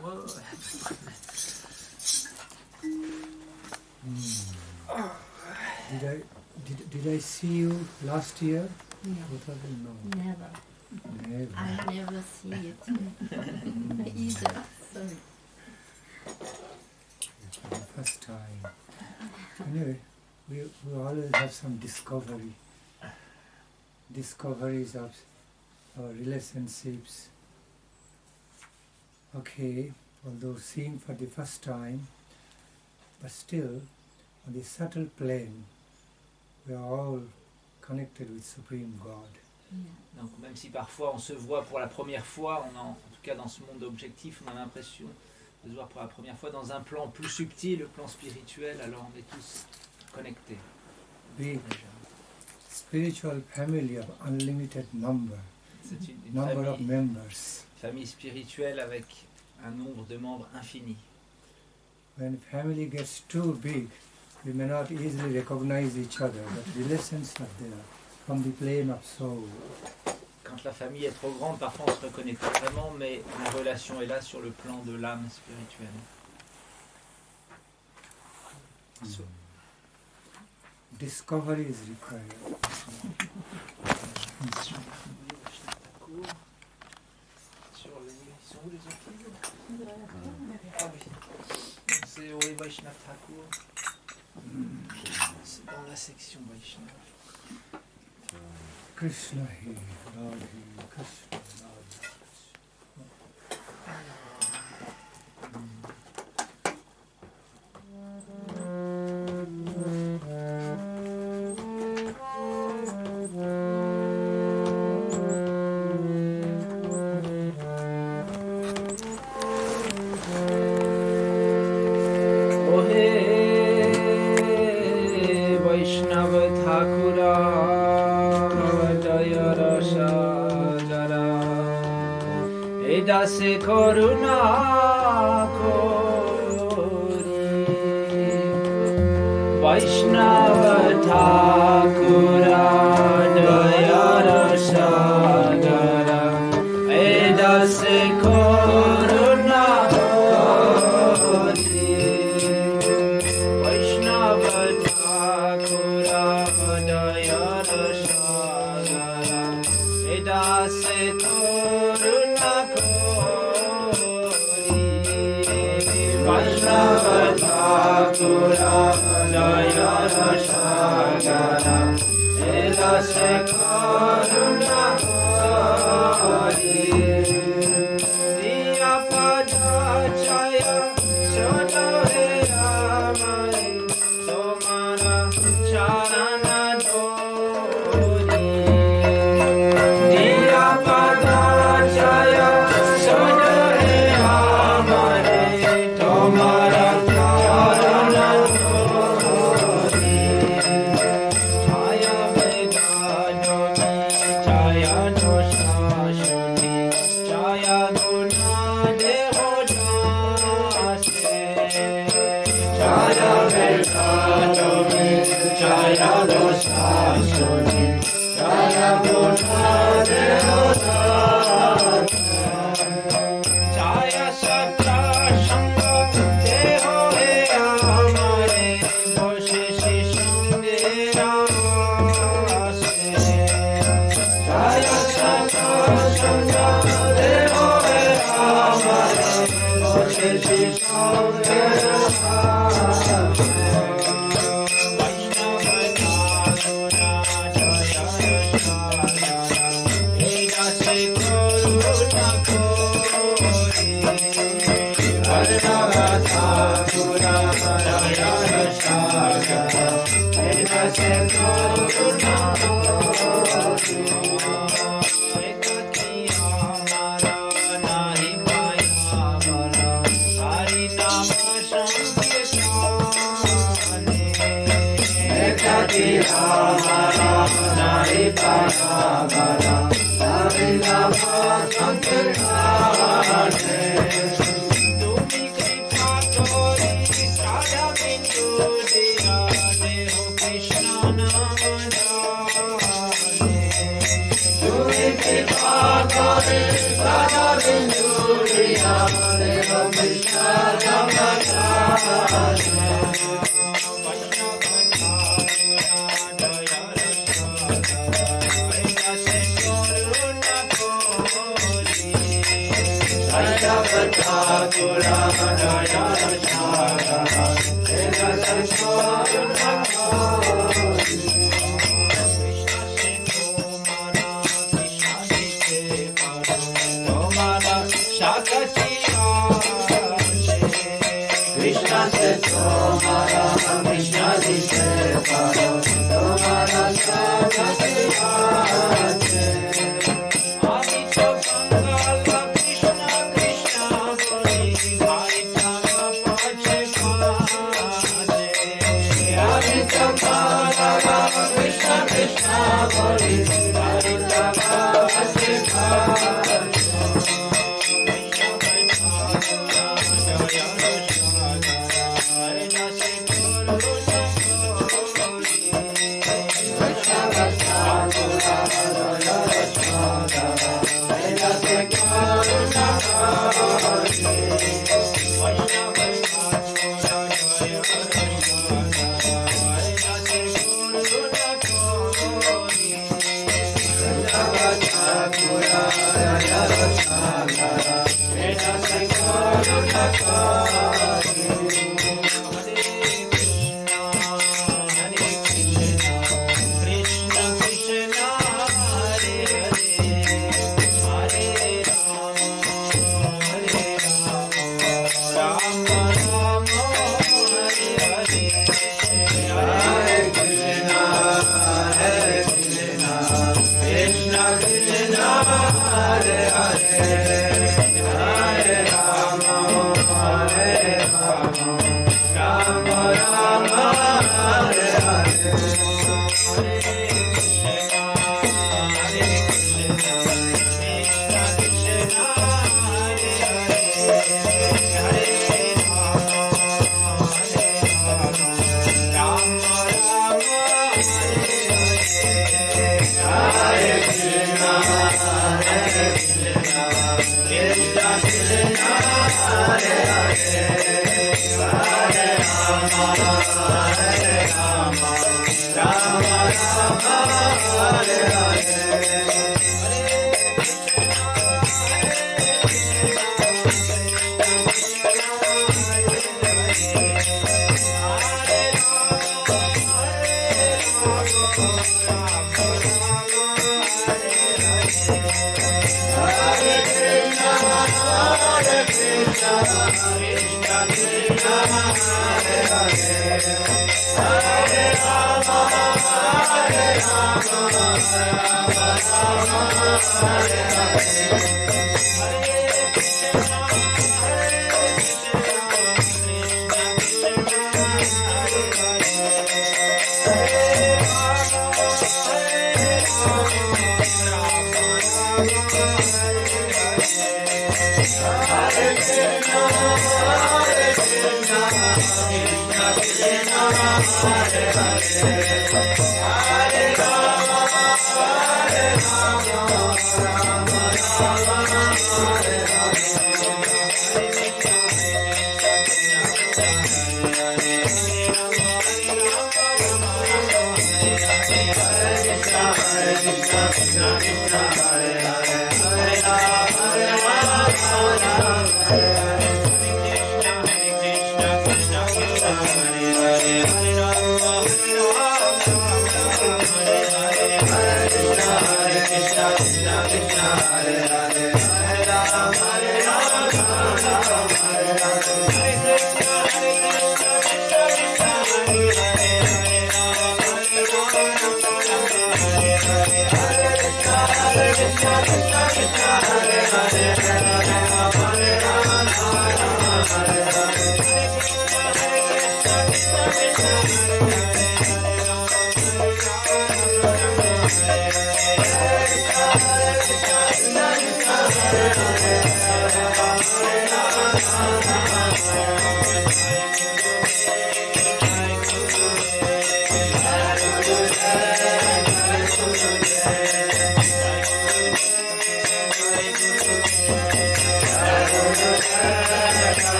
Well, Did I see you last year? No. No. Never. Never. I never see it either. Sorry. For the first time. Anyway, we always have some discoveries of our relationships. Okay, although seen for the first time, but still, on the subtle plane, we are all connected with Supreme God. Donc même si parfois on se voit pour la première fois, en tout cas dans ce monde objectif, on a l'impression de se voir pour la première fois dans un plan plus subtil, le plan spirituel, alors on est tous connectés. The spiritual family of unlimited number of members. Famille spirituelle avec un nombre de membres infini. When family gets too big, we may not easily recognize each other, but relations are there from the plane of soul. Quand la famille est trop grande, parfois on se reconnaît pas vraiment, mais la relation est là sur le plan de l'âme spirituelle. So. Discovery is required. Sur les autres livres. Ah oui. C'est au Vaishnav Thakur. C'est dans la section Vaishnav. Krishna he, Radhe, Krishna, Radhe, Se koruna kori Vaishnava Thakura Dayara Sagara Eda se koruna kori Vaishnava Thakura Dayara Sagara Eda se koruna Vaishnava Thakura Dayara Sagara Eda se koruna kori Diya Padachaya Soto he amare Tomara Charana Dori Diya Padachaya Soto he amare Tomara Charana Dori Chaya Veda Domi Chaya Dosha Shuni Chaya Guna Deho Jase Chaya Veda Domi Chaya Dosha Shuni Chaya Guna Deho Jase Chaya Satra Shanga Deho He Amare Boshe Shishange Rase Chaya Satra Shanga Deho He Amare Boshe Shishange Rase Vaishnava Thakura Dayara Sagara Eda se koruna kori Vaishnava Thakura Dayara Sagara Eda se koruna kori Ekati amara nahi paya bara Hari nama sankirtane Ekati amara nahi paya bara Hari nama sankirtane Tumi kripa kori sada bindu diya Deho Krishna namadane Tumi kripa kori sada bindu diya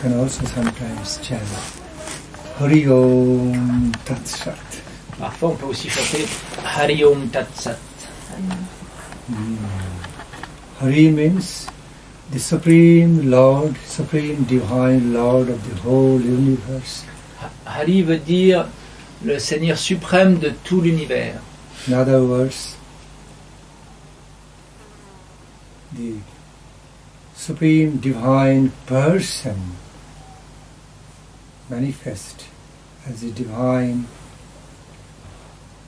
Can also sometimes chant Hariom Tatsat. Parfois, on peut aussi chanter Hariom Tatsat. Hari means the Supreme Lord, Supreme Divine Lord of the whole universe. Hari veut dire le Seigneur suprême de tout l'univers. In other words, the Supreme Divine Person manifest as a Divine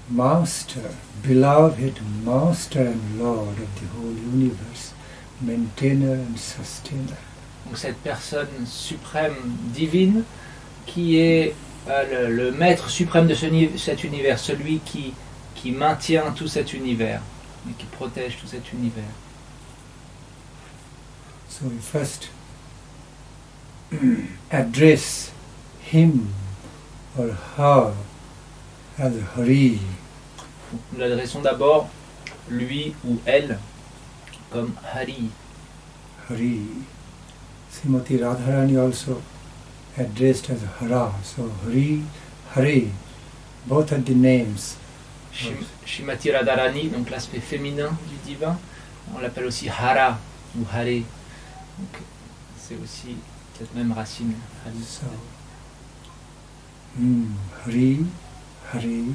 Master, beloved Master and Lord of the whole universe, maintainer and sustainer. Donc cette personne suprême divine qui est le maître suprême de cet univers, celui qui maintient tout cet univers et qui protège tout cet univers. So we first address him or her as Hari. Nous l'adressons d'abord, lui ou elle, comme Hari. Hari. Srimati Radharani also addressed as Hara. So Hari, Hari, both are the names. Srimati Radharani, donc l'aspect féminin du divin, on l'appelle aussi Hara ou Hare. Donc c'est aussi cette même racine. Hari. So, Hari, Hari,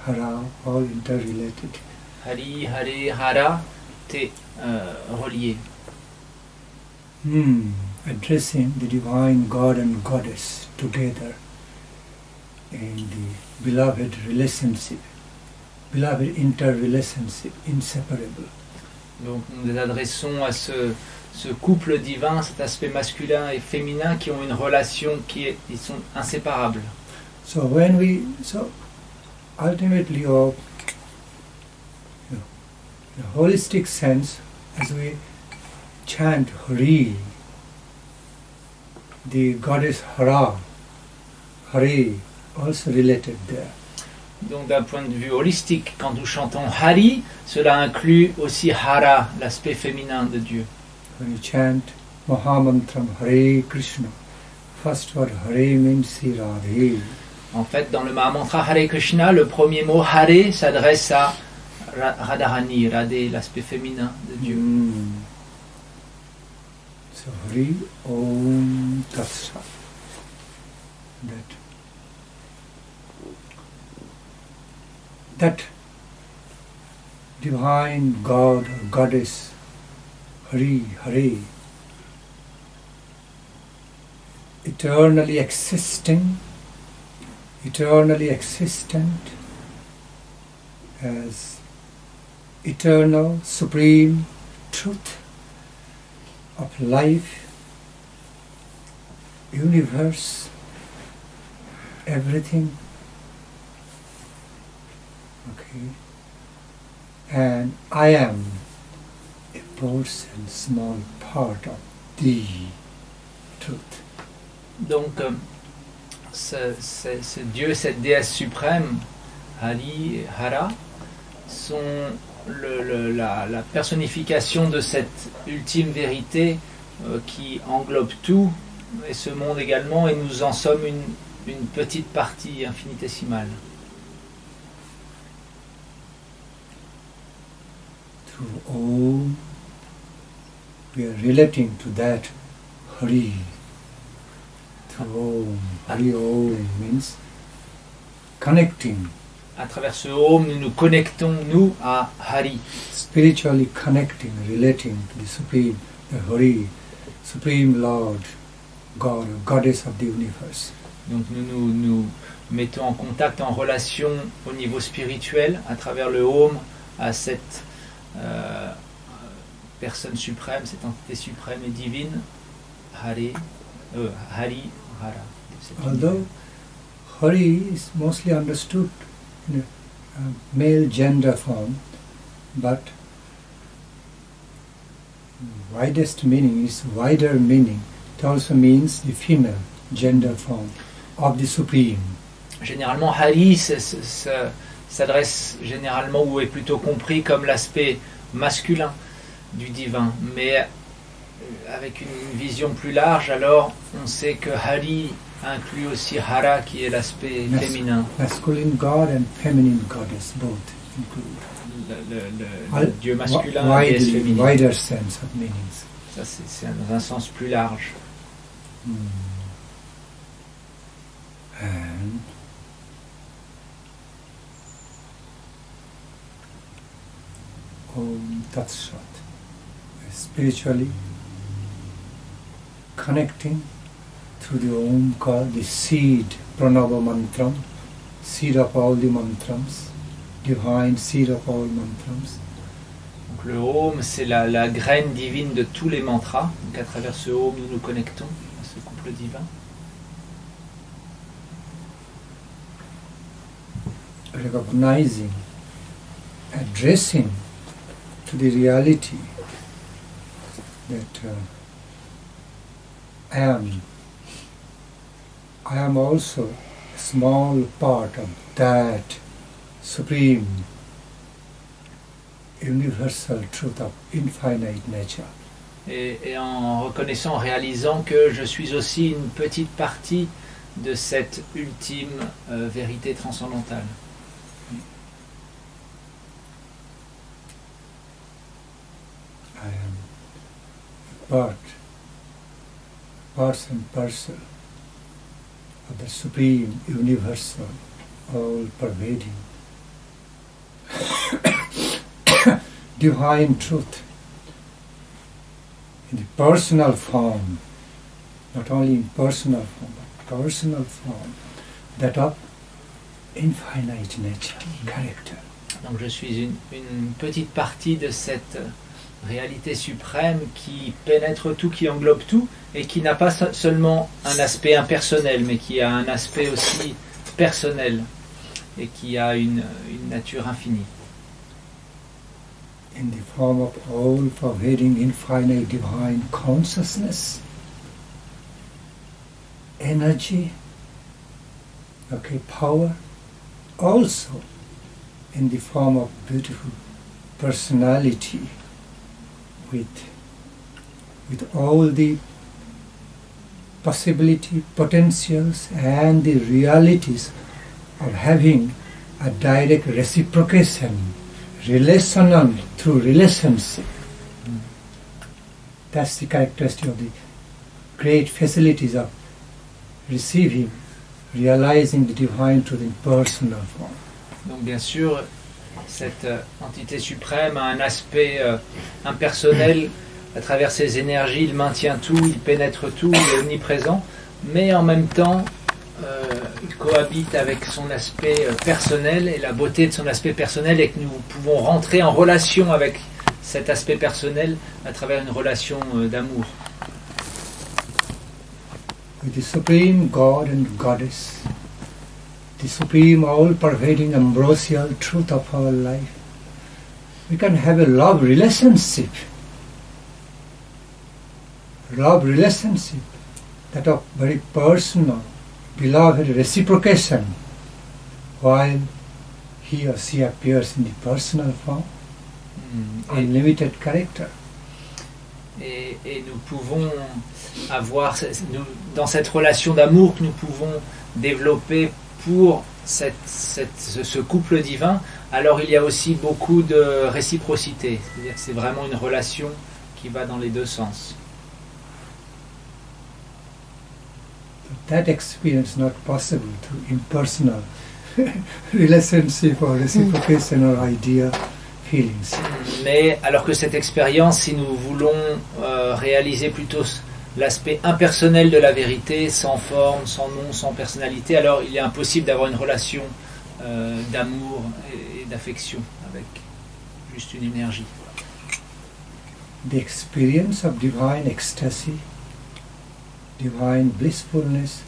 Hara, all interrelated. Hari, Hare, Hara, t'es relié. Addressing the divine God and Goddess together in the beloved relationship, beloved interrelationship, inseparable. Donc nous nous adressons à ce couple divin, cet aspect masculin et féminin qui ont une relation ils sont inséparables. So ultimately, in a holistic sense, as we chant Hari, the goddess Hara, Hari, also related there. Donc d'un point de vue holistique, quand nous chantons Hari, cela inclut aussi Hara, l'aspect féminin de Dieu. When you chant Mahamantram Hare Krishna, first word Hare means Radhe. En fait, dans le Mahamantra Hare Krishna, le premier mot Hare s'adresse à Radharani, Radhe, l'aspect féminin de Dieu. So Hari Om Tatsat. That that divine God or goddess, Hari, Hari, eternally existing, eternally existent, as eternal, supreme truth of life, universe, everything. Okay. And I am a portion, small part of the truth. Donc, ce Dieu, cette déesse suprême, Hari, Hara, sont la personnification de cette ultime vérité qui englobe tout, et ce monde également, et nous en sommes une petite partie infinitésimale. Through Om, we are relating to that Hari. Through Om, Hari Om means connecting. À travers ce Om, nous nous connectons, nous, à Hari. Spiritually connecting, relating to the Supreme, the Hari, Supreme Lord, God, Goddess of the universe. Donc nous mettons en contact, en relation au niveau spirituel, à travers le Om, à cette personne suprême, cette entité suprême et divine, Hari, Hara. Although Hari is mostly understood in a male gender form, but widest meaning is wider meaning. It also means the female gender form of the Supreme. Généralement, Hari s'adresse généralement ou est plutôt compris comme l'aspect masculin du divin, mais avec une vision plus large, alors on sait que Hari inclut aussi Hara qui est l'aspect féminin. Masculine God and feminine goddess both include. Le Dieu masculin et déesse féminine. Wider sense of meanings. Ça c'est dans un sens plus large. And Om Tat Sat, spiritually connecting through the Om called the seed, Pranava Mantram, seed of all the mantrams, divine seed of all mantrams. Donc le Om, c'est la graine divine de tous les mantras. Donc à travers ce Om, nous nous connectons à ce couple divin. Recognizing, addressing to the reality that I am also a small part of that supreme universal truth of infinite nature. Et en reconnaissant, en réalisant que je suis aussi une petite partie de cette ultime vérité transcendantale. I am parts and parcel of the supreme, universal, all-pervading, divine truth in the personal form, not only in personal form, but personal form, that of infinite nature, character. Donc je suis une petite partie de cette réalité suprême qui pénètre tout, qui englobe tout, et qui n'a pas seulement un aspect impersonnel, mais qui a un aspect aussi personnel, et qui a une nature infinie. In the form of all-pervading infinite divine consciousness, energy, power, also in the form of beautiful personality, with all the possibility, potentials, and the realities of having a direct reciprocation, relational through relationship. That's the characteristic of the great facilities of receiving, realizing the divine truth in personal form. Donc bien sûr, cette entité suprême a un aspect impersonnel. À travers ses énergies, il maintient tout, il pénètre tout, il est omniprésent, mais en même temps, il cohabite avec son aspect personnel, et la beauté de son aspect personnel est que nous pouvons rentrer en relation avec cet aspect personnel à travers une relation d'amour. With the Supreme God and Goddess, the Supreme all-pervading ambrosial truth of our life, we can have a love relationship that of very personal, beloved reciprocation, while he or she appears in the personal form, unlimited character. Et nous pouvons avoir, dans cette relation d'amour que nous pouvons développer pour ce couple divin, alors il y a aussi beaucoup de réciprocité. C'est-à-dire que c'est vraiment une relation qui va dans les deux sens. That experience is not possible through impersonal relationship or reciprocation or idea, feelings. Mais alors que cette expérience, si nous voulons réaliser plutôt l'aspect impersonnel de la vérité, sans forme, sans nom, sans personnalité, alors il est impossible d'avoir une relation d'amour et d'affection avec juste une énergie. The experience of divine ecstasy, divine blissfulness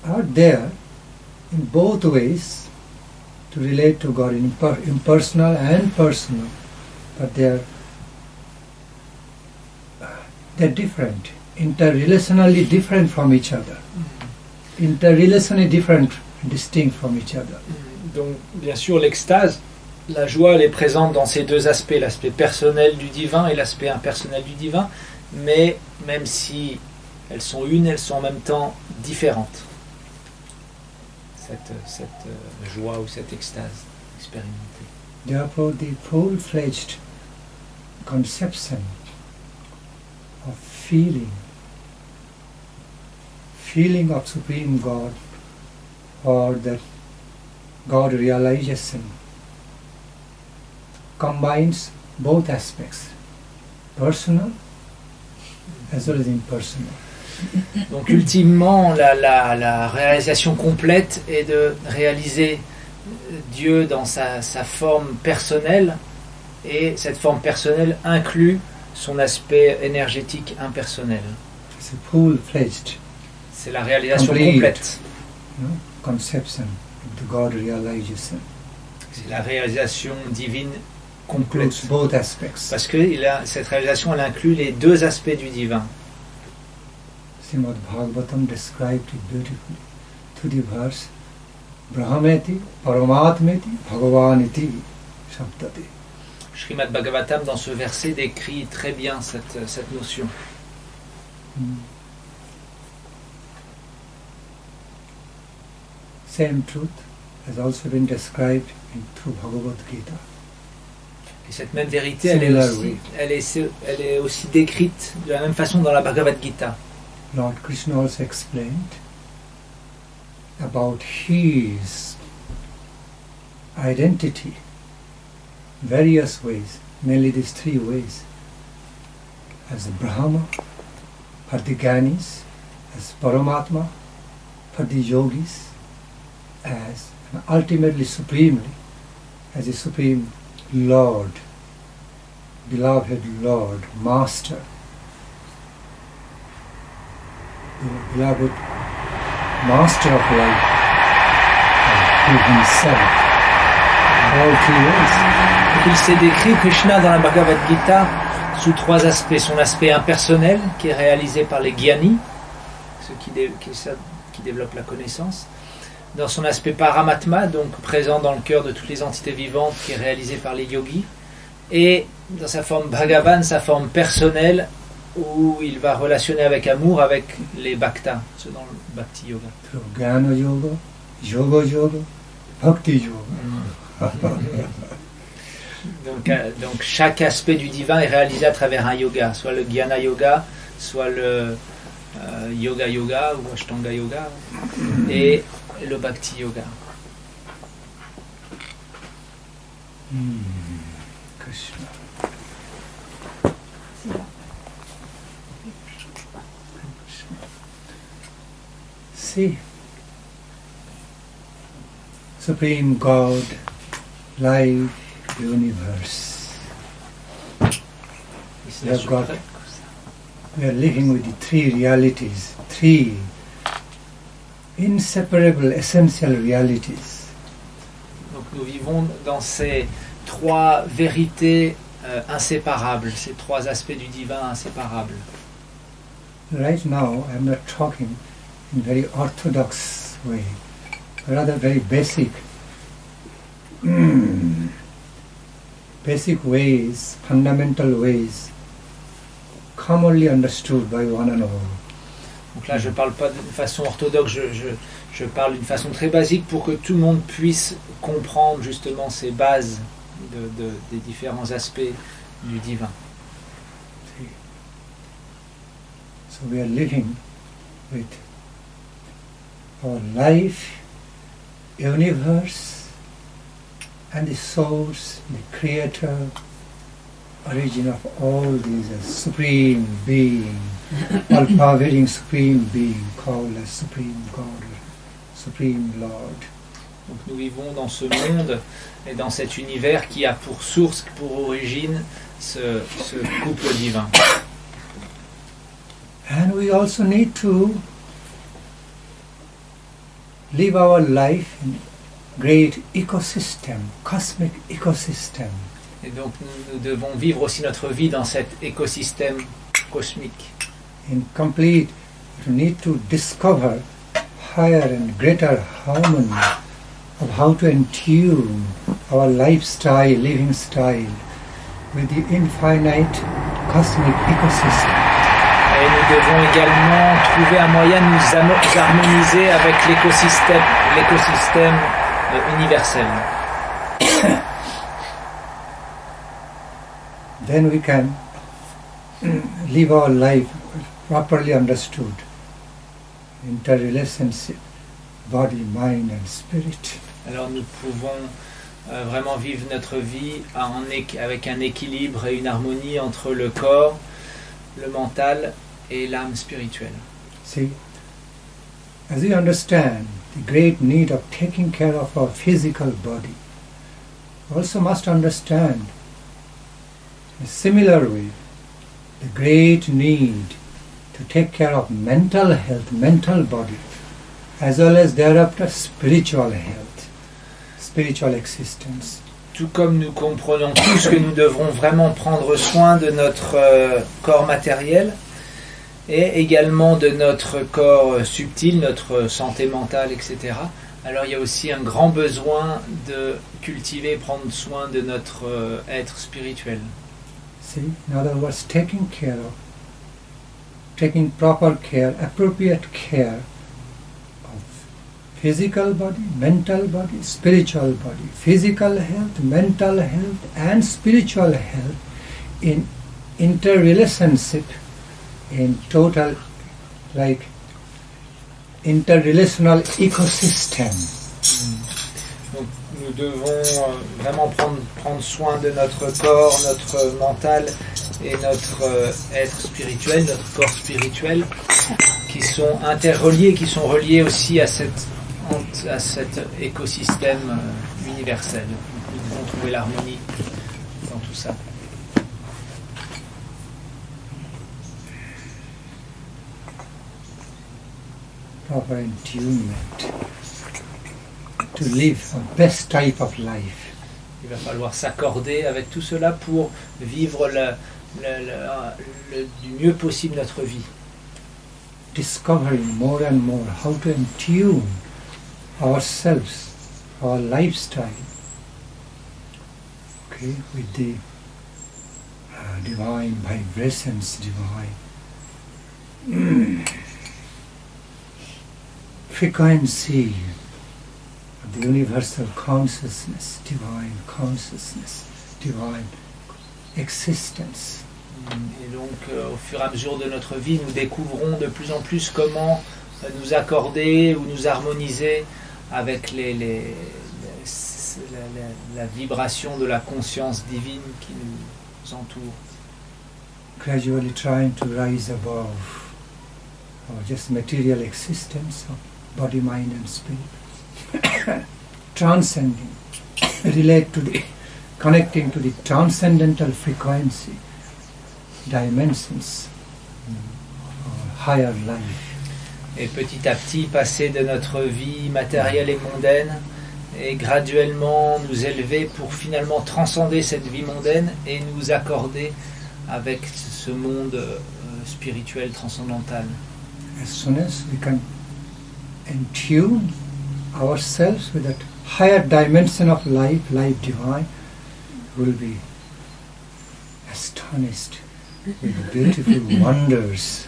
are there in both ways to relate to God, impersonal and personal, but they're different, interrelationally different from each other, interrelationally different, distinct from each other. Donc bien sûr l'extase, la joie, elle est présente dans ces deux aspects, l'aspect personnel du divin et l'aspect impersonnel du divin, mais même si elles sont une, elles sont en même temps différentes. Cette joie ou cette extase expérimentée. Therefore, the full-fledged conception of feeling of Supreme God, or that God realization, combines both aspects, personal as well as impersonal. Donc ultimement, la réalisation complète est de réaliser Dieu dans sa forme personnelle, et cette forme personnelle inclut son aspect énergétique impersonnel. It's a full-fledged, c'est la réalisation complete, complète. Conception of the God realization. C'est la réalisation divine complète. Includes both aspects. Parce que cette réalisation, elle inclut les deux aspects du divin. Srimad Bhagavatam described it beautifully to the verse Brahmeti Paramatmeti Bhagavaniti Shabdati. Srimad Bhagavatam, dans ce verset, décrit très bien cette notion. Same truth has also been described through Bhagavad Gita. Et cette même vérité, elle est aussi décrite de la même façon dans la Bhagavad Gita. Lord Krishna also explained about his identity, various ways, mainly these three ways, as a Brahma, for the Gyanis, as Paramatma, for the Yogis, as ultimately supremely, as a Supreme Lord, beloved Lord, Master, the beloved Master of life, who himself, all three ways. Il s'est décrit Krishna dans la Bhagavad Gita sous trois aspects. Son aspect impersonnel, qui est réalisé par les Gyani, ceux qui développent la connaissance. Dans son aspect Paramatma, donc présent dans le cœur de toutes les entités vivantes, qui est réalisé par les yogis. Et dans sa forme Bhagavan, sa forme personnelle, où il va relationner avec amour avec les bhaktas, ceux dans le Bhakti Yoga. Jnana Yoga, Yoga Yoga, Bhakti Yoga. Donc chaque aspect du divin est réalisé à travers un yoga, soit le Jnana Yoga, soit le Yoga Yoga ou Ashtanga Yoga, et le Bhakti Yoga. Krishna. See, Supreme God, life, universe. We are living with the three realities, three inseparable, essential realities. Donc nous vivons dans ces trois vérités inséparables, ces trois aspects du divin inséparables. Right now, I am not talking in very orthodox way, rather very basic, basic ways, fundamental ways, commonly understood by one and all. Donc là, je ne parle pas d'une façon orthodoxe, je parle d'une façon très basique pour que tout le monde puisse comprendre justement ces bases des différents aspects du divin. So we are living with our life, universe, and the source, the creator, origin of all these, a supreme being, all-pervading supreme being called as Supreme God, Supreme Lord. Donc nous vivons dans ce monde et dans cet univers qui a pour source, pour origine, ce couple divin. And we also need to live our life in great ecosystem, cosmic ecosystem. Et donc nous devons vivre aussi notre vie dans cet écosystème cosmique. In complete, we need to discover higher and greater harmony of how to attune our lifestyle, living style with the infinite cosmic ecosystem. Et nous devons également trouver un moyen de nous harmoniser avec l'écosystème universel. Then we can live our life properly understood, interrelationship, body, mind and spirit. Alors nous pouvons vraiment vivre notre vie avec un équilibre et une harmonie entre le corps, le mental et l'âme spirituelle. See, as we understand the great need of taking care of our physical body, we also must understand in a similar way the great need to take care of mental health, mental body, as well as thereafter spiritual health, spiritual existence. Tout comme nous comprenons tous que nous devrons vraiment prendre soin de notre corps matériel et également de notre corps subtil, notre santé mentale, etc. Alors il y a aussi un grand besoin de cultiver et prendre soin de notre être spirituel. See, in other words, taking proper care, appropriate care of physical body, mental body, spiritual body, physical health, mental health and spiritual health in interrelationship, in total like interrelational ecosystem. Donc nous devons vraiment prendre soin de notre corps, notre mental et notre être spirituel, notre corps spirituel, qui sont interreliés, qui sont reliés aussi à cet écosystème universel. Donc nous devons trouver l'harmonie dans tout ça. Proper attunement to live a best type of life. Il va falloir s'accorder avec tout cela pour vivre du mieux possible notre vie. Discovering more and more how to attune ourselves, our lifestyle, okay, with the divine vibrations, divine frequency of the universal consciousness, divine existence. Et donc au fur et à mesure de notre vie, nous découvrons de plus en plus comment nous accorder ou nous harmoniser avec la vibration de la conscience divine qui nous entoure. Gradually trying to rise above our just material existence of body, mind and spirit. Transcending, connecting to the transcendental frequency, dimensions of higher life. Et petit à petit passer de notre vie matérielle et mondaine et graduellement nous élever pour finalement transcender cette vie mondaine et nous accorder avec ce monde spirituel transcendantal. As soon as we can attune ourselves with that higher dimension of life, life divine, we'll be astonished with beautiful wonders,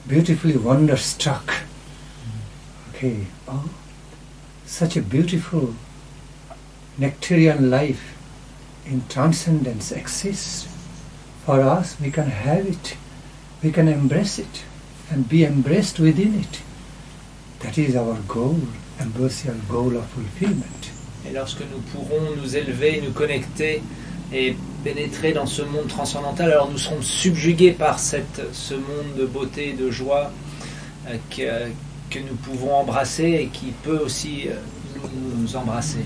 beautifully wonderstruck. Okay, oh, such a beautiful nectarian life in transcendence exists. For us, we can have it, we can embrace it and be embraced within it. That is our goal, impersonal goal of fulfilment. Et lorsque nous pourrons nous élever, nous connecter et pénétrer dans ce monde transcendantal, alors nous serons subjugués par ce monde de beauté et de joie que nous pouvons embrasser et qui peut aussi nous embrasser.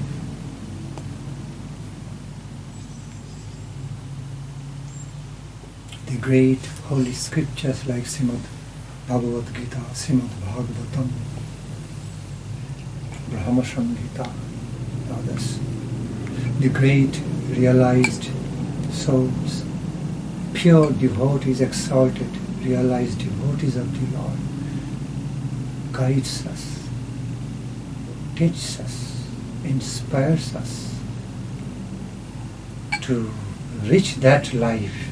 The great holy scriptures like Srimad Bhagavad Gita, Srimad Bhagavatam, Brahma Samhita, others. The great realized souls, pure devotees, exalted, realized devotees of the Lord, guides us, teaches us, inspires us to reach that life,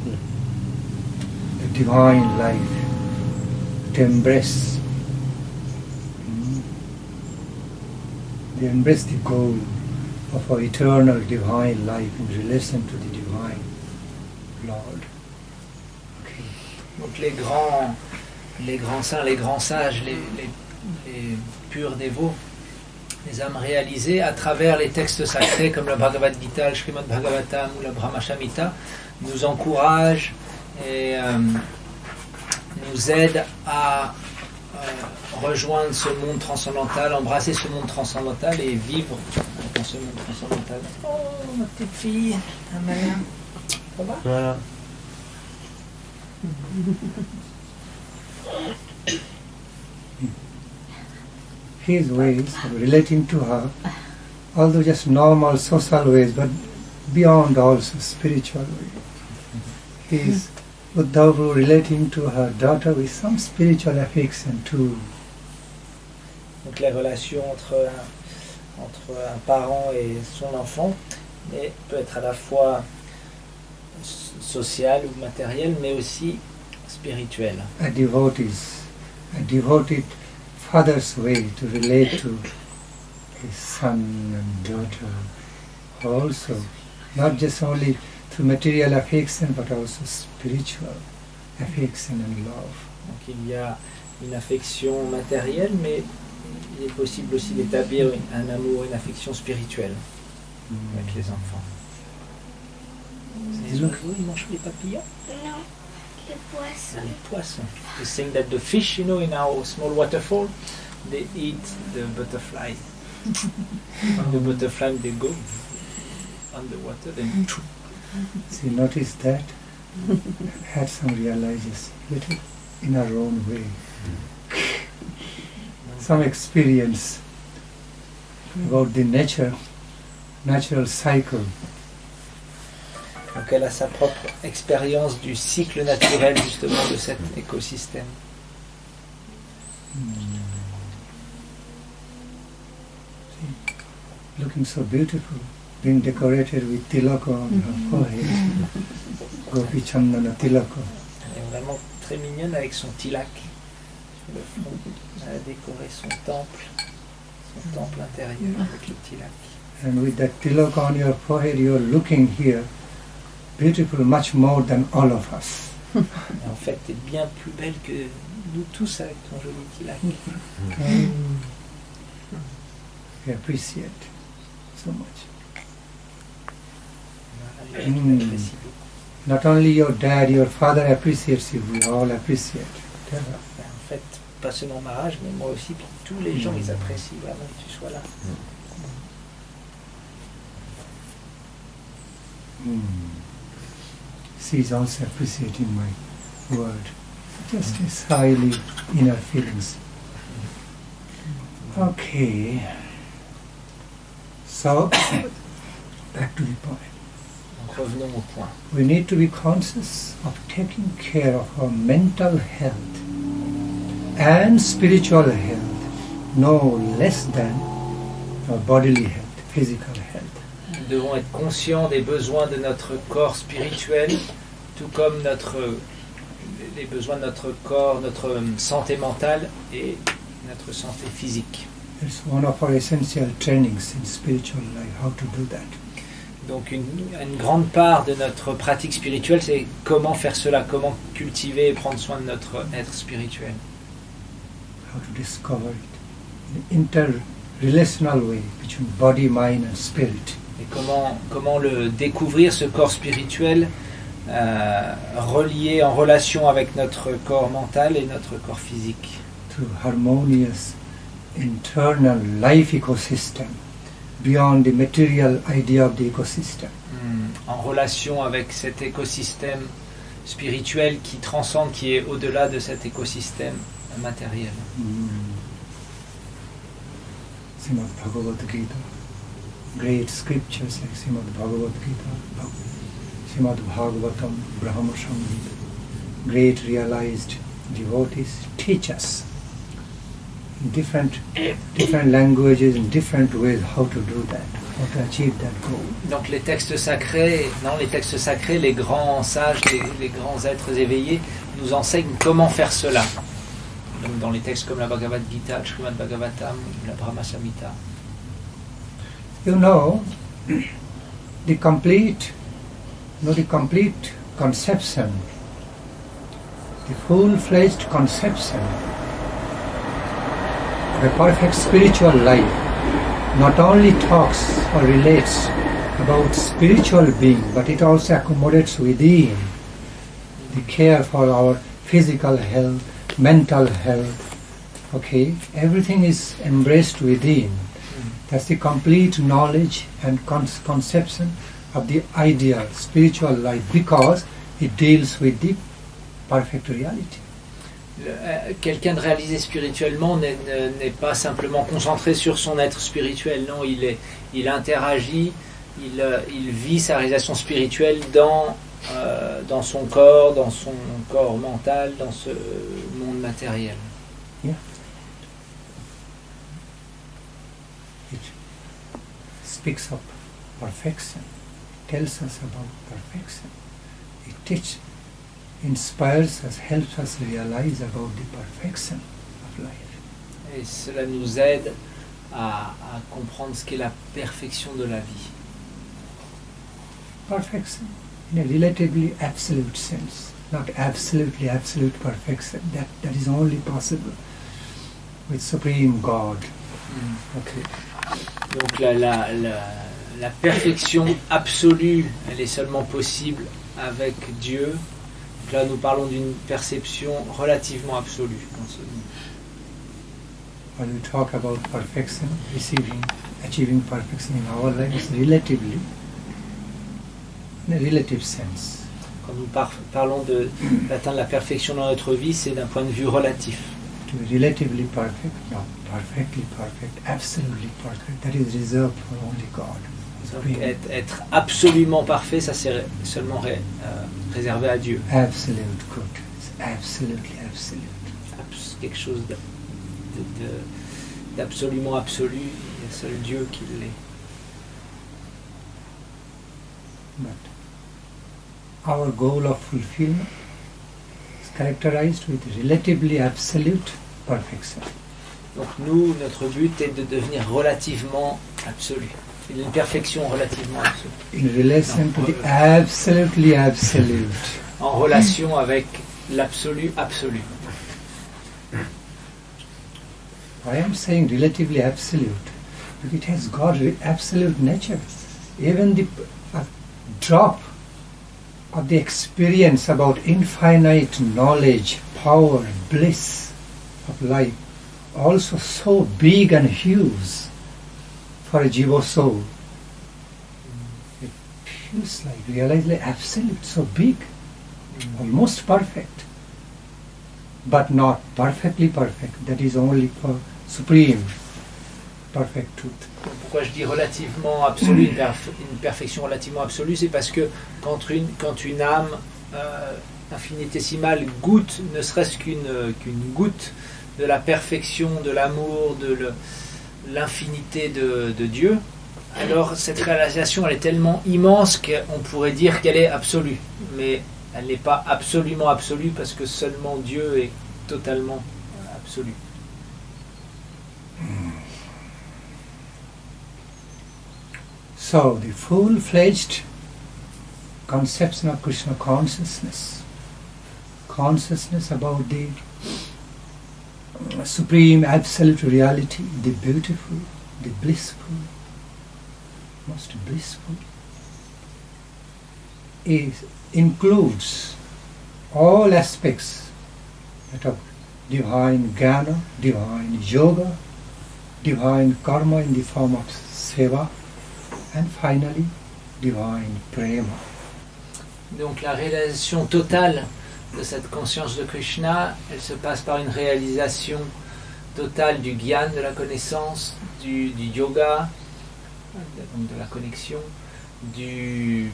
the divine life, to embrace. They embrace the goal of our eternal divine life in relation to the divine Lord. Okay. Donc les grands saints, les grands sages, les purs dévots, les âmes réalisées à travers les textes sacrés comme le Bhagavad Gita, le Srimad Bhagavatam ou la Brahma Samhita nous encouragent et nous aident à rejoindre ce monde transcendantal, embrasser ce monde transcendantal et vivre dans ce monde transcendantal. Oh, ma petite fille, Amalien, ça va? Voilà. His ways of relating to her, although just normal social ways, but beyond also spiritual ways. He is Uddhava relating to her daughter with some spiritual affection too. Donc la relation entre un parent et son enfant peut être à la fois sociale ou matérielle, mais aussi spirituelle. A devoted father's way to relate to his son and daughter also, not just only through material affection, but also spiritual affection and love. Donc il y a une affection matérielle, mais il est possible aussi d'établir un amour, une affection spirituelle avec les enfants. Les oiseaux, ils mangent les papillons? Non, les poissons. Les poissons. They think that the fish, in our small waterfall, they eat the butterfly. And the butterfly, they go on the water, then She noticed that, had some realization, little in her own way. Some experience about the natural cycle. Donc elle a sa propre expérience du cycle naturel justement de cet écosystème. Looking so beautiful, being decorated with tilaka on her forehead. Gopi Chandana tilaka. Elle est vraiment très mignonne avec son tilak sur le front. Elle a décoré son temple intérieur avec le tilak. And with that tilaka on your forehead, you are looking here beautiful much more than all of us. Et en fait, tu es bien plus belle que nous tous avec ton joli tilak. We appreciate. so much. Voilà, il apprécie beaucoup. Not only your dad, your father appreciates you, we all appreciate. En fait, pas seulement Maharaj, mais moi aussi, puis tous les gens, ils apprécient vraiment que tu sois là. She is also appreciating my word. Just his highly inner feelings. Okay. So, back to the point. Donc revenons au point. We need to be conscious of taking care of our mental health and spiritual health, no less than our bodily health, physical health. Nous devons être conscients des besoins de notre corps spirituel, tout comme les besoins de notre corps, notre santé mentale et notre santé physique. It's one of our essential trainings in spiritual life, how to do that. Donc une grande part de notre pratique spirituelle, c'est comment faire cela, comment cultiver et prendre soin de notre être spirituel. How to discover it in interrelational way between body, mind and spirit. Et comment le découvrir, ce corps spirituel, relié en relation avec notre corps mental et notre corps physique. Through harmonious internal life ecosystem, beyond the material idea of the ecosystem. En relation avec cet écosystème spirituel qui transcende, qui est au-delà de cet écosystème matériel. Srimad Bhagavad Gita, great scriptures like Srimad Bhagavad Gita, Srimad Bhagavatam, Brahma Samhita, great realized devotees teach us in different languages, in different ways how to do that, how to achieve that goal. Donc les textes sacrés, les grands sages, les grands êtres éveillés nous enseignent comment faire cela. Donc dans les textes comme la Bhagavad Gita, le Srimad Bhagavatam, la Brahma Samhita. You know, the complete conception, the full-fledged conception of a perfect spiritual life not only talks or relates about spiritual being, but it also accommodates within the care for our physical health, mental health. Okay, everything is embraced within. That's the complete knowledge and conception of the ideal spiritual life, because it deals with the perfect reality. Quelqu'un de réalisé spirituellement n'est pas simplement concentré sur son être spirituel, non, il interagit, il vit sa réalisation spirituelle dans son corps mental, dans ce monde matériel. Yeah. It speaks of perfection, tells us about perfection. It inspires us, helps us realize about the perfection of life. Et cela nous aide à comprendre ce qu'est la perfection de la vie. Perfection in a relatively absolute sense, not absolutely absolute perfection. That is only possible with Supreme God. Okay. Donc la perfection absolue, elle est seulement possible avec Dieu. Donc là, nous parlons d'une perception relativement absolue dans ce monde. When we talk about perfection, achieving perfection in our lives, relatively, in a relative sense. Quand nous parlons d'atteindre la perfection dans notre vie, c'est d'un point de vue relatif. To be relatively perfect, not perfectly perfect, absolutely perfect, that is reserved for only God. Donc, être absolument parfait, ça c'est seulement réservé à Dieu. Absolute good, it's absolutely absolute. Quelque chose d'absolument absolu, il y a seul Dieu qui l'est. But our goal of fulfillment is characterized with relatively absolute perfection. Donc nous, notre but est de devenir relativement absolu. Une perfection relativement absolue. In relation to the absolutely absolute. En relation avec l'absolu absolu. I am saying relatively absolute But it has got absolute nature. Even the drop of the experience about infinite knowledge, power, bliss of life, also so big and huge for a jiva soul. It feels like, realize like absolute, so big, almost perfect, but not perfectly perfect. That is only for supreme, perfect truth. Pourquoi je dis relativement absolu, une perfection relativement absolue, c'est parce que quand une âme infinitésimale goûte, ne serait-ce qu'une goutte de la perfection, de l'amour, de l'infinité de Dieu, alors cette réalisation elle est tellement immense qu'on pourrait dire qu'elle est absolue, mais elle n'est pas absolument absolue parce que seulement Dieu est totalement absolu. So the full-fledged conception of Krishna consciousness about the supreme absolute reality, the beautiful, the blissful, most blissful, includes all aspects that of divine jnana, divine yoga, divine karma in the form of seva, and finally divine prema. Donc la réalisation totale de cette conscience de Krishna, elle se passe par une réalisation totale du gyan, de la connaissance, du yoga, donc de la connexion, du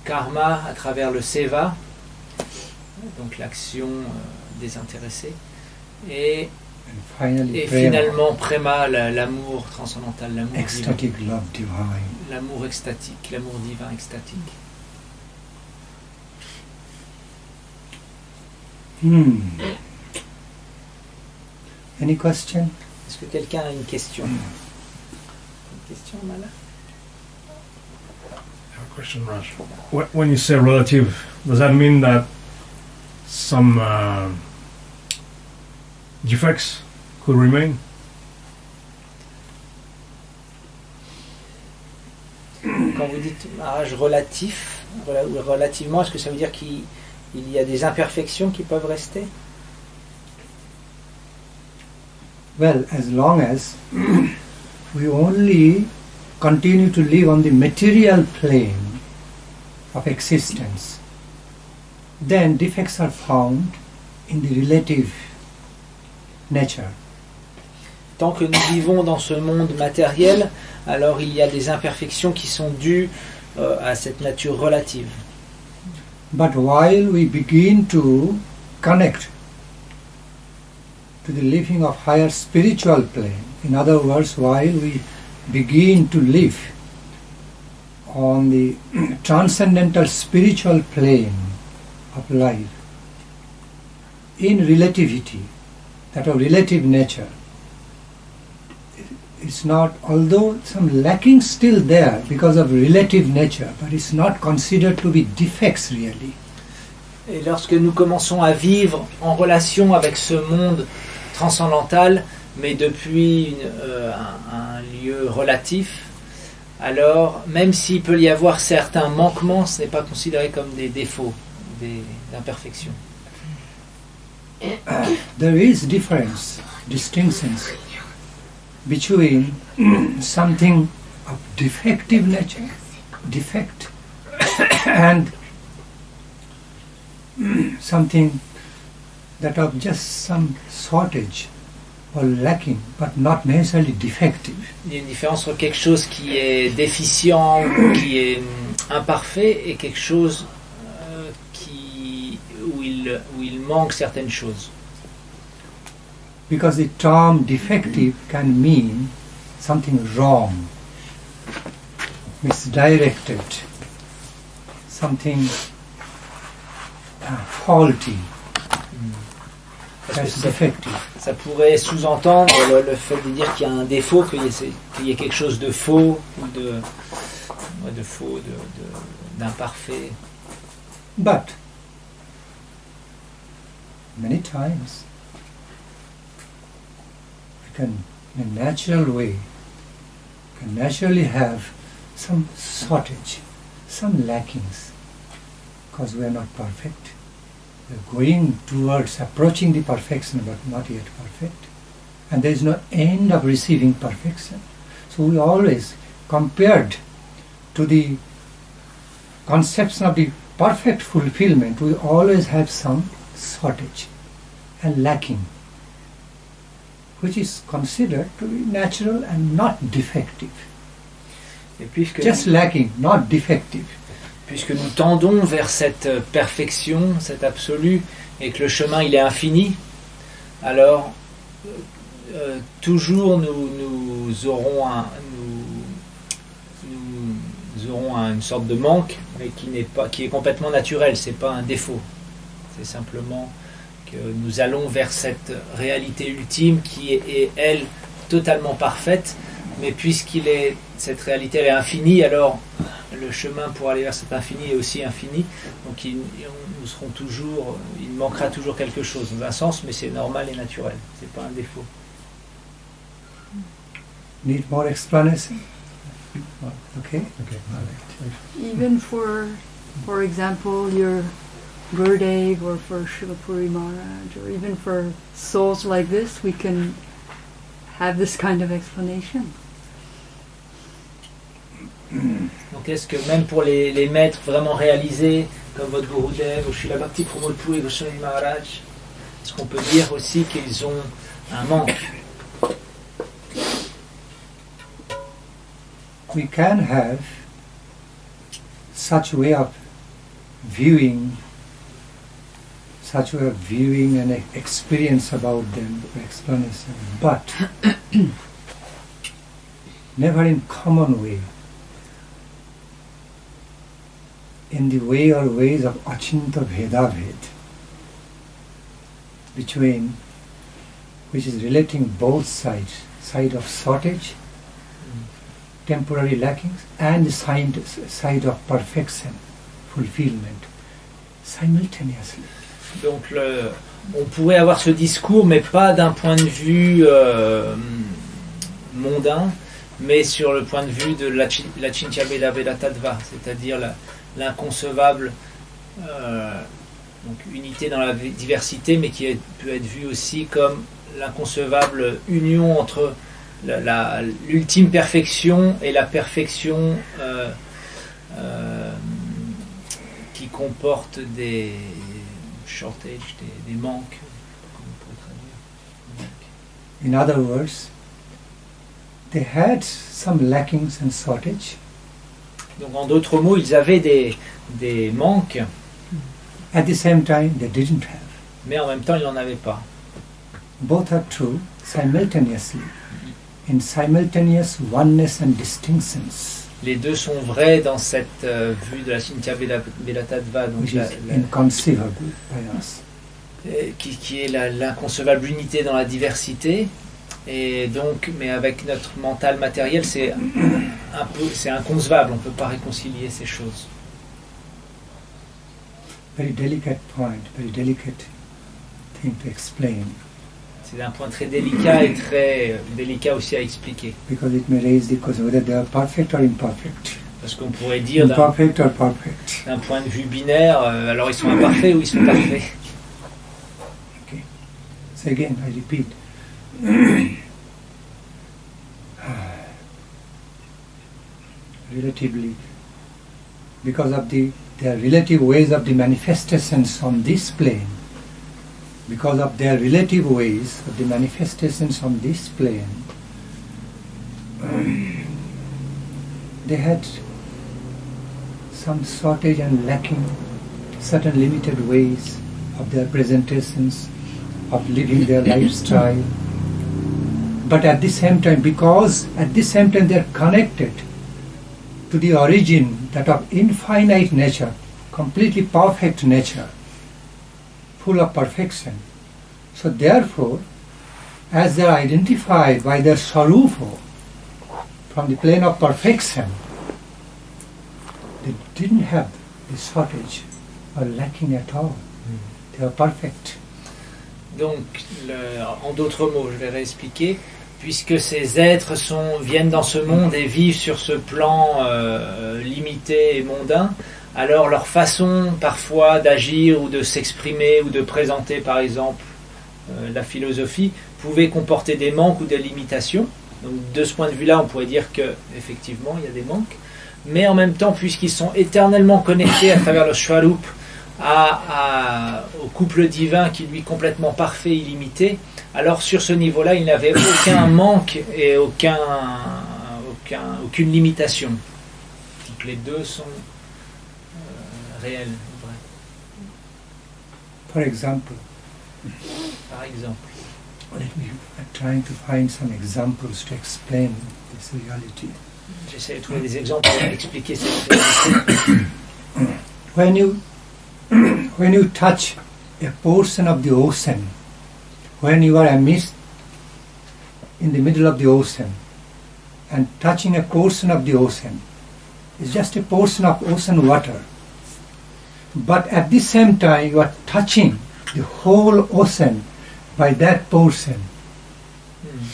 karma à travers le seva, donc l'action désintéressée, et finalement prema, l'amour transcendantal, l'amour ecstatic divin. love divine. L'amour extatique, l'amour divin extatique. Any question? Est-ce que quelqu'un a une question? Une question, Mala? Question, Raj. When you say relative, does that mean that some defects could remain? Quand vous dites Maharaj relatif, relativement, est-ce que ça veut dire qu'il y a des imperfections qui peuvent rester? Well, as long as we only continue to live on the material plane of existence, then defects are found in the relative nature. Tant que nous vivons dans ce monde matériel, alors il y a des imperfections qui sont dues à cette nature relative. But while we begin to connect to the living of higher spiritual plane, in other words, while we begin to live on the transcendental spiritual plane of life, in relativity, that of relative nature, it's not, although some lacking still there because of relative nature, but it's not considered to be defects really. Et lorsque nous commençons à vivre en relation avec ce monde transcendantal, mais depuis un lieu relatif, alors même s'il peut y avoir certains manquements, ce n'est pas considéré comme des défauts, des imperfections. There is distinctions between something of defective nature, defect, and something that of just some shortage or lacking, but not necessarily defective. Il y a une différence entre quelque chose qui est déficient ou qui est imparfait et quelque chose où il manque certaines choses. Because the term defective can mean something wrong, misdirected, something faulty. That's defective. Ça pourrait sous-entendre le fait de dire qu'il y a un défaut, qu'il y ait quelque chose de faux ou d'imparfait. But many times we can, in a natural way, can naturally have some shortage, some lackings, because we are not perfect. We are going towards approaching the perfection, but not yet perfect. And there is no end of receiving perfection. So we always, compared to the conception of the perfect fulfillment, we always have some shortage and lacking, which is considered to be natural and not defective. Et puisque Just lacking, not defective. puisque nous tendons vers cette perfection, cet absolu, et que le chemin il est infini, alors toujours nous aurons une sorte de manque, mais qui est complètement naturel. C'est pas un défaut. C'est simplement que nous allons vers cette réalité ultime qui est elle totalement parfaite, mais cette réalité elle est infinie, alors le chemin pour aller vers cet infini est aussi infini, donc il manquera toujours quelque chose dans un sens, mais c'est normal et naturel, c'est pas un défaut. Need more explanation? Okay? Even for example, your Gurudev, or for Srila Puri Maharaj, or even for souls like this, we can have this kind of explanation. Donc est-ce que même pour les maîtres vraiment réalisés, comme votre Gurudev, ou Srila Bhakti Nandan Swami Maharaj, est-ce qu'on peut dire aussi qu'ils ont un manque? We can have such way of viewing and experience about them, explanation, but never in common way. In the way or ways of Achinta Bhedabhed, which is relating both sides, side of shortage, temporary lackings, and the side of perfection, fulfillment, simultaneously. Donc on pourrait avoir ce discours, mais pas d'un point de vue mondain, mais sur le point de vue de la Chintya Veda Veda Tattva, c'est-à-dire l'inconcevable donc unité dans la diversité, mais qui peut être vue aussi comme l'inconcevable union entre l'ultime perfection et la perfection qui comporte des shortages, des manques, comme on pourrait traduire. In other words, they had some lackings and shortage. Donc en d'autres mots, ils avaient des manques, At the same time, they didn't have. mais en même temps, ils n'en avaient pas. Both are true simultaneously, in simultaneous oneness and distinctions, Les deux sont vrais dans cette vue de la Chintya Veda Tattva, donc which is inconceivable by us. qui est l'inconcevable unité dans la diversité. Et donc, mais avec notre mental matériel, c'est inconcevable, on ne peut pas réconcilier ces choses. Very delicate point, very delicate thing to explain, C'est un point très délicat et très délicat aussi à expliquer. because it may raise the question whether they are perfect or imperfect. Parce qu'on pourrait dire Imperfect or perfect. d'un point de vue binaire, alors ils sont imparfaits ou ils sont parfaits. Okay. So again, I repeat. Relatively, because of their relative ways of the manifestations on this plane, because of their relative ways of the manifestations on this plane, they had some shortage and lacking, certain limited ways of their presentations, of living their lifestyle. But at the same time, because at the same time they are connected to the origin, that of infinite nature, completely perfect nature, full of perfection. So therefore, as they are identified by their Sarupa from the plane of perfection, they didn't have the shortage or lacking at all. They are perfect. Donc, en d'autres mots, je vais réexpliquer. puisque ces êtres viennent dans ce monde et vivent sur ce plan limité et mondain, alors leur façon parfois d'agir ou de s'exprimer ou de présenter par exemple la philosophie pouvait comporter des manques ou des limitations. Donc de ce point de vue-là, on pourrait dire qu'effectivement il y a des manques, mais en même temps, puisqu'ils sont éternellement connectés à travers le Swarup au couple divin qui lui est complètement parfait, illimité, alors sur ce niveau-là, il n'avait aucun manque et aucune limitation. Donc les deux sont réels, vrais. For example, Par exemple, I'm trying to find some examples to explain this reality. j'essaie de trouver des exemples pour expliquer cette réalité. When you touch a portion of the ocean, when you are amidst in the middle of the ocean and touching a portion of the ocean, it's just a portion of ocean water. But at the same time you are touching the whole ocean by that portion.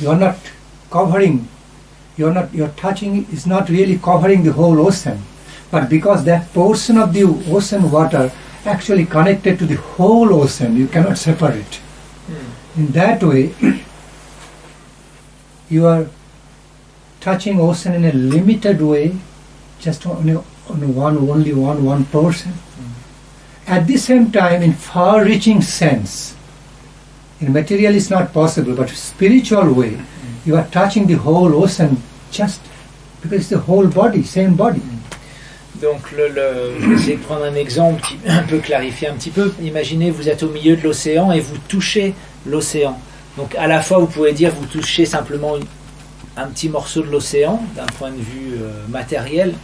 You are not covering, your touching is not really covering the whole ocean, but because that portion of the ocean water actually connected to the whole ocean, you cannot separate. In that way, you are touching ocean in a limited way, just only one person. At the same time, in far-reaching sense, in material is not possible, but spiritual way, you are touching the whole ocean just because it's the whole body, same body. Donc je vais essayer de prendre un exemple qui peut clarifier un petit peu. Imaginez, vous êtes au milieu de l'océan et vous touchez l'océan. Donc à la fois vous pouvez dire vous touchez simplement un petit morceau de l'océan d'un point de vue matériel,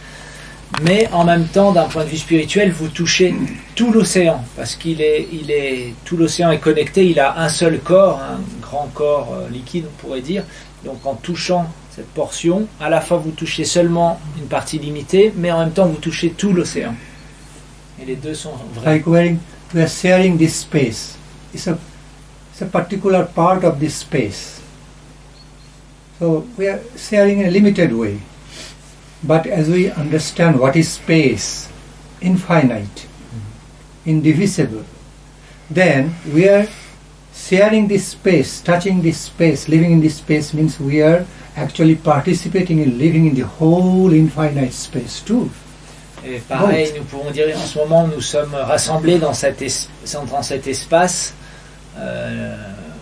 mais en même temps d'un point de vue spirituel vous touchez tout l'océan, parce tout l'océan est connecté, il a un seul corps, un grand corps liquide on pourrait dire. Donc en touchant cette portion, à la fois vous touchez seulement une partie limitée, mais en même temps vous touchez tout l'océan. Et les deux sont vrais. Like we are sharing this space. It's a particular part of this space. So we are sharing in a limited way. But as we understand what is space, infinite, indivisible, then we are sharing this space, touching this space, living in this space means we are actually participating in living in the whole infinite space too. Et pareil, nous pouvons dire en ce moment nous sommes rassemblés dans cet espace,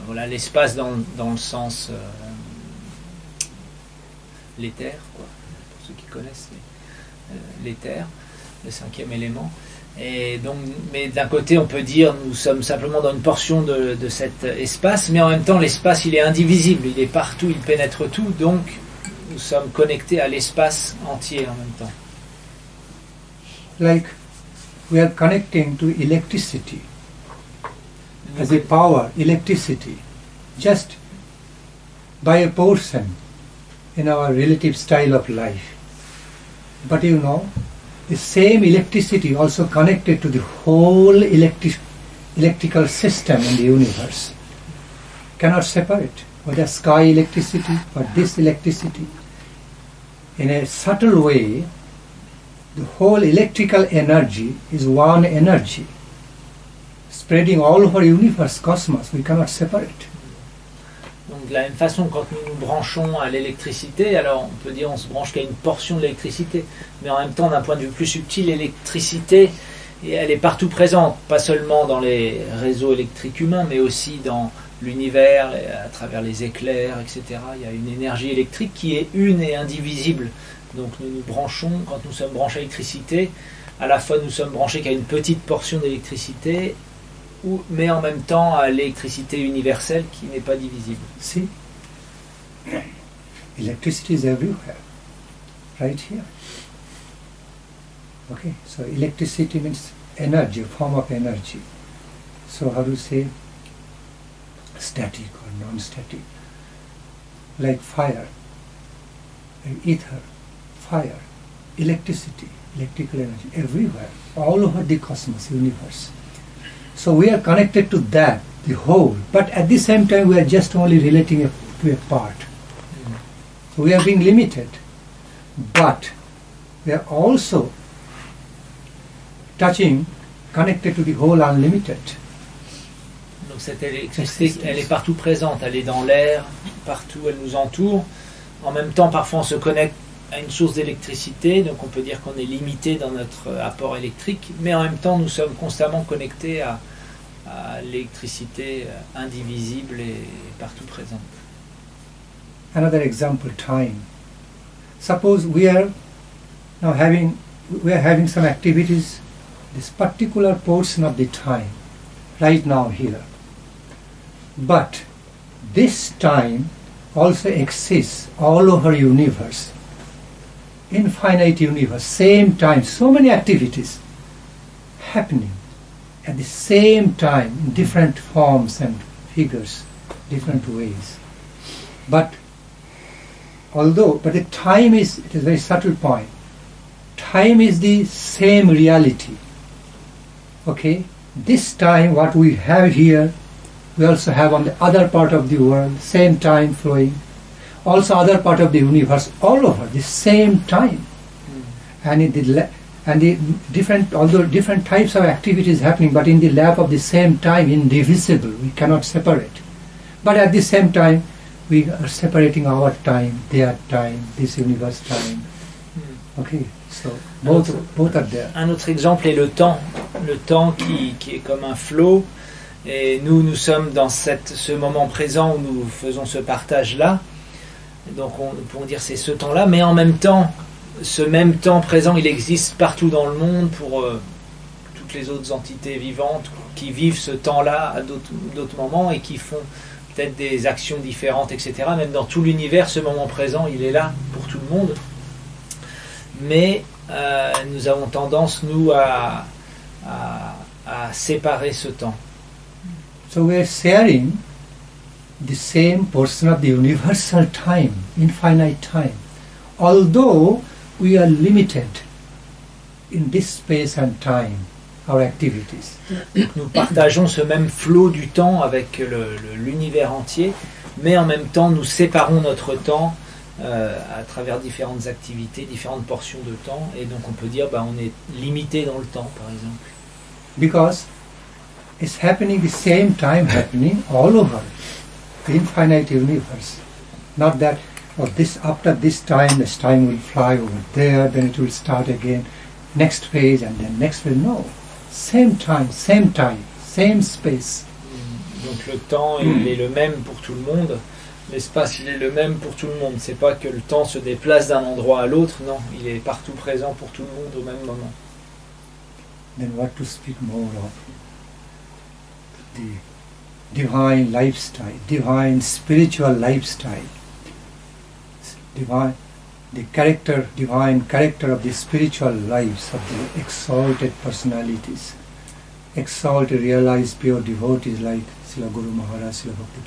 voilà l'espace dans le sens l'éther, quoi, pour ceux qui connaissent l'éther, le cinquième élément. Et donc, mais d'un côté on peut dire nous sommes simplement dans une portion de cet espace, mais en même temps l'espace il est indivisible, il est partout, il pénètre tout, donc nous sommes connectés à l'espace entier en même temps. Like we are connecting to electricity as a power, electricity, just by a portion in our relative style of life. But you know, the same electricity also connected to the whole electrical system in the universe. Cannot separate whether sky electricity or this electricity. In a subtle way, the whole electrical energy is one energy, spreading all over universe, cosmos. We cannot separate. Donc de la même façon, quand nous nous branchons à l'électricité, alors on peut dire on se branche qu'à une portion de l'électricité, mais en même temps d'un point de vue plus subtil, l'électricité, elle est partout présente, pas seulement dans les réseaux électriques humains, mais aussi dans l'univers, à travers les éclairs, etc. Il y a une énergie électrique qui est une et indivisible. Donc nous nous branchons, quand nous sommes branchés à l'électricité, à la fois nous sommes branchés qu'à une petite portion d'électricité, mais en même temps à l'électricité universelle qui n'est pas divisible. See, electricity is everywhere, right here. Okay, so electricity means energy, a form of energy. So how do you say static or non-static? Like fire, like ether, fire, electricity, electrical energy, everywhere, all over the cosmos, universe. So we are connected to that, the whole, but at the same time we are just only relating to a part. So we are being limited, but we are also touching, connected to the whole unlimited. Donc cette électricité, elle est partout présente, elle est dans l'air, partout, elle nous entoure. En même temps, parfois on se connecte à une source d'électricité, donc on peut dire qu'on est limité dans notre apport électrique, mais en même temps nous sommes constamment connectés à l'électricité indivisible et partout présente. Another example, time. Suppose we are having some activities, this particular portion of the time, right now here. But this time also exists all over universe, infinite universe, same time, so many activities happening at the same time in different forms and figures, different ways. But the time it is a very subtle point. Time is the same reality. Okay? This time what we have here, we also have on the other part of the world, same time flowing. Also other part of the universe, all over the same time. And the different, although different types of activities happening, but in the lap of the same time, indivisible, we cannot separate. But at the same time, we are separating our time, their time, this universe time. Okay, so both are there. Un autre exemple est le temps qui est comme un flot, et nous sommes dans ce moment présent où nous faisons ce partage-là. Donc on peut dire c'est ce temps-là, mais en même temps, ce même temps présent, il existe partout dans le monde pour toutes les autres entités vivantes qui vivent ce temps-là à d'autres moments et qui font peut-être des actions différentes, etc. Même dans tout l'univers, ce moment présent, il est là pour tout le monde. Mais nous avons tendance, nous, à séparer ce temps. So we are sharing the same portion of the universal time, infinite time. Although we are limited in this space and time, our activities. Nous partageons ce même flot du temps avec l'univers entier, mais en même temps nous séparons notre temps à travers différentes activités, différentes portions de temps, et donc on peut dire on est limité dans le temps, par exemple. Because it's happening the same time happening all over the infinite universe. Not that after this time will fly over there, then it will start again, next phase and then next phase. No, same time, same space. Donc le temps il est le même pour tout le monde, l'espace il est le même pour tout le monde. C'est pas que le temps se déplace d'un endroit à l'autre, non, il est partout présent pour tout le monde au même moment. Then what to speak more of the divine lifestyle, divine spiritual lifestyle, divine character of the spiritual lives of the exalted personalities, exalted, realized, pure devotees like Srila Guru Maharaj, Srila Bhakti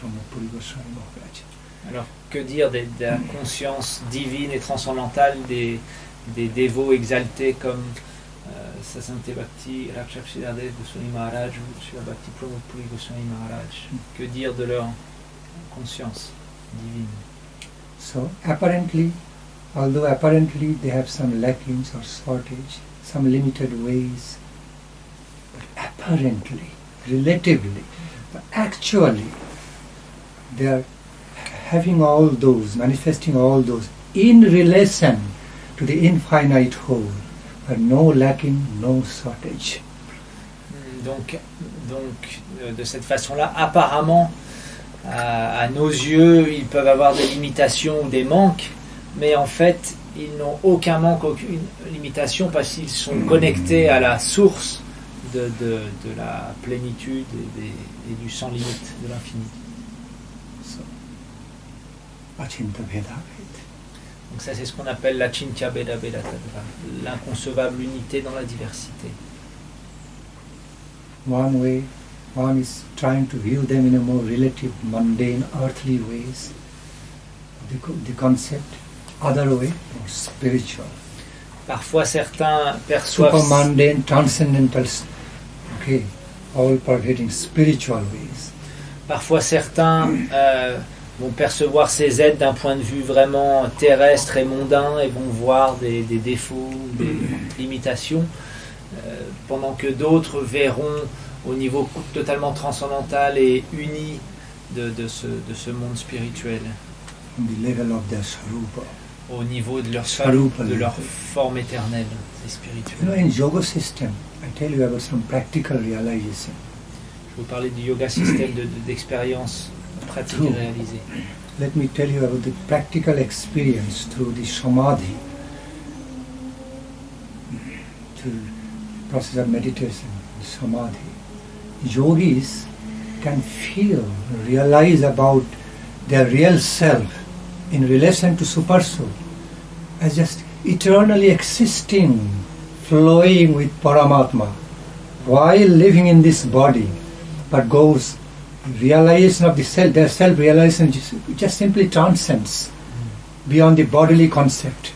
Swami Maharaj. Alors, que dire de la conscience divine et transcendantale des dévots exaltés comme Sa Sainteté Bhakti Rakshakshidade Goswami Maharaj ou Srila Bhakti Puri Goswami Maharaj? Que dire de leur conscience divine? So, although apparently they have some lackings or shortage, some limited ways, but apparently, relatively, but actually, they are having all those, manifesting all those in relation to the infinite whole, but no lacking, no shortage. Donc, de cette façon-là, apparemment, à nos yeux, ils peuvent avoir des limitations ou des manques, mais en fait, ils n'ont aucun manque, aucune limitation, parce qu'ils sont connectés à la source de la plénitude et du sans limite, de l'infini. So, Achinta Veda. Donc ça, c'est ce qu'on appelle la Chintya Beda Beda Tattva, l'inconcevable unité dans la diversité. One way, one is trying to view them in a more relative, mundane, earthly ways, the concept. Other way, more spiritual. Parfois certains perçoivent super-mundane, transcendental, all-pervading spiritual ways. Parfois certains vont percevoir ces êtres d'un point de vue vraiment terrestre et mondain et vont voir des défauts, des limitations, pendant que d'autres verront au niveau totalement transcendantal et uni de ce monde spirituel. On the level of their sarupa. Au niveau de leur Sarupa, de leur forme éternelle et spirituelle. You know, in yoga system, I tell you about some practical realization. Je vais vous parler du yoga système d'expérience pratique et réalisée. Let me tell you about the practical experience through the samadhi, through the process of meditation, samadhi. Yogis can feel, realize about their real self in relation to super soul as just eternally existing, flowing with Paramatma while living in this body, but goes realization of the self, their self-realization just simply transcends beyond the bodily concept.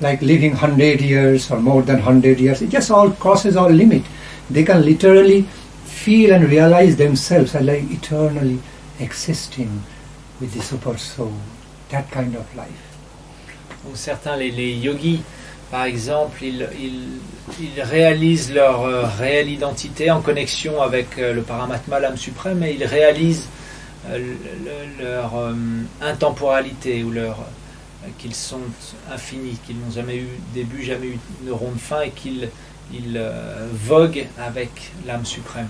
Like living 100 years or more than 100 years, it just all crosses all limit. They can literally feel and realize themselves as like eternally existing with the super soul. That kind of life. Donc certains, les yogis, par exemple, ils réalisent leur réelle identité en connexion avec le Paramatma, l'âme suprême, et ils réalisent leur intemporalité, ou qu'ils sont infinis, qu'ils n'ont jamais eu début, jamais eu n'auront de fin, et qu'ils voguent avec l'âme suprême.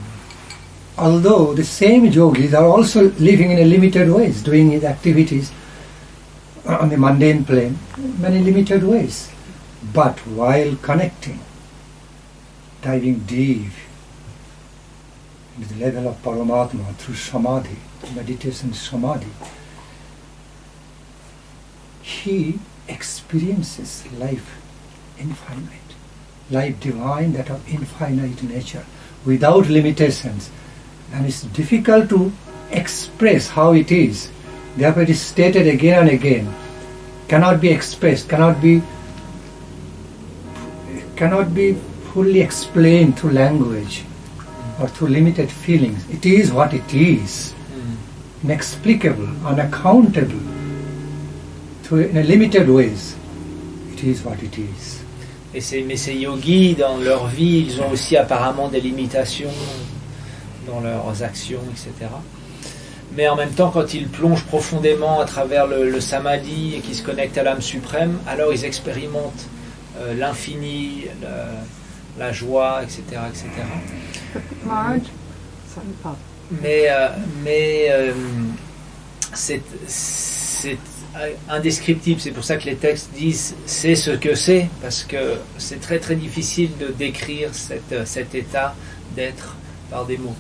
Although the same yogis are also living in a limited ways, doing his activities on the mundane plane, many limited ways. But while connecting, diving deep into the level of Paramatma through samadhi, meditation samadhi, he experiences life infinite, life divine, that of infinite nature, without limitations. And it's difficult to express how it is. Therefore it is stated again and again. Cannot be expressed, cannot be fully explained through language or through limited feelings. It is what it is. Inexplicable, unaccountable, in a limited ways. It is what it is. Mais ces yogis, dans leur vie, ils ont aussi apparemment des limitations dans leurs actions, etc. Mais en même temps, quand ils plongent profondément à travers le samadhi et qu'ils se connectent à l'âme suprême, alors ils expérimentent l'infini, la joie, etc. etc. Mais c'est indescriptible, c'est pour ça que les textes disent c'est ce que c'est, parce que c'est très très difficile de décrire cet état d'être par des mots.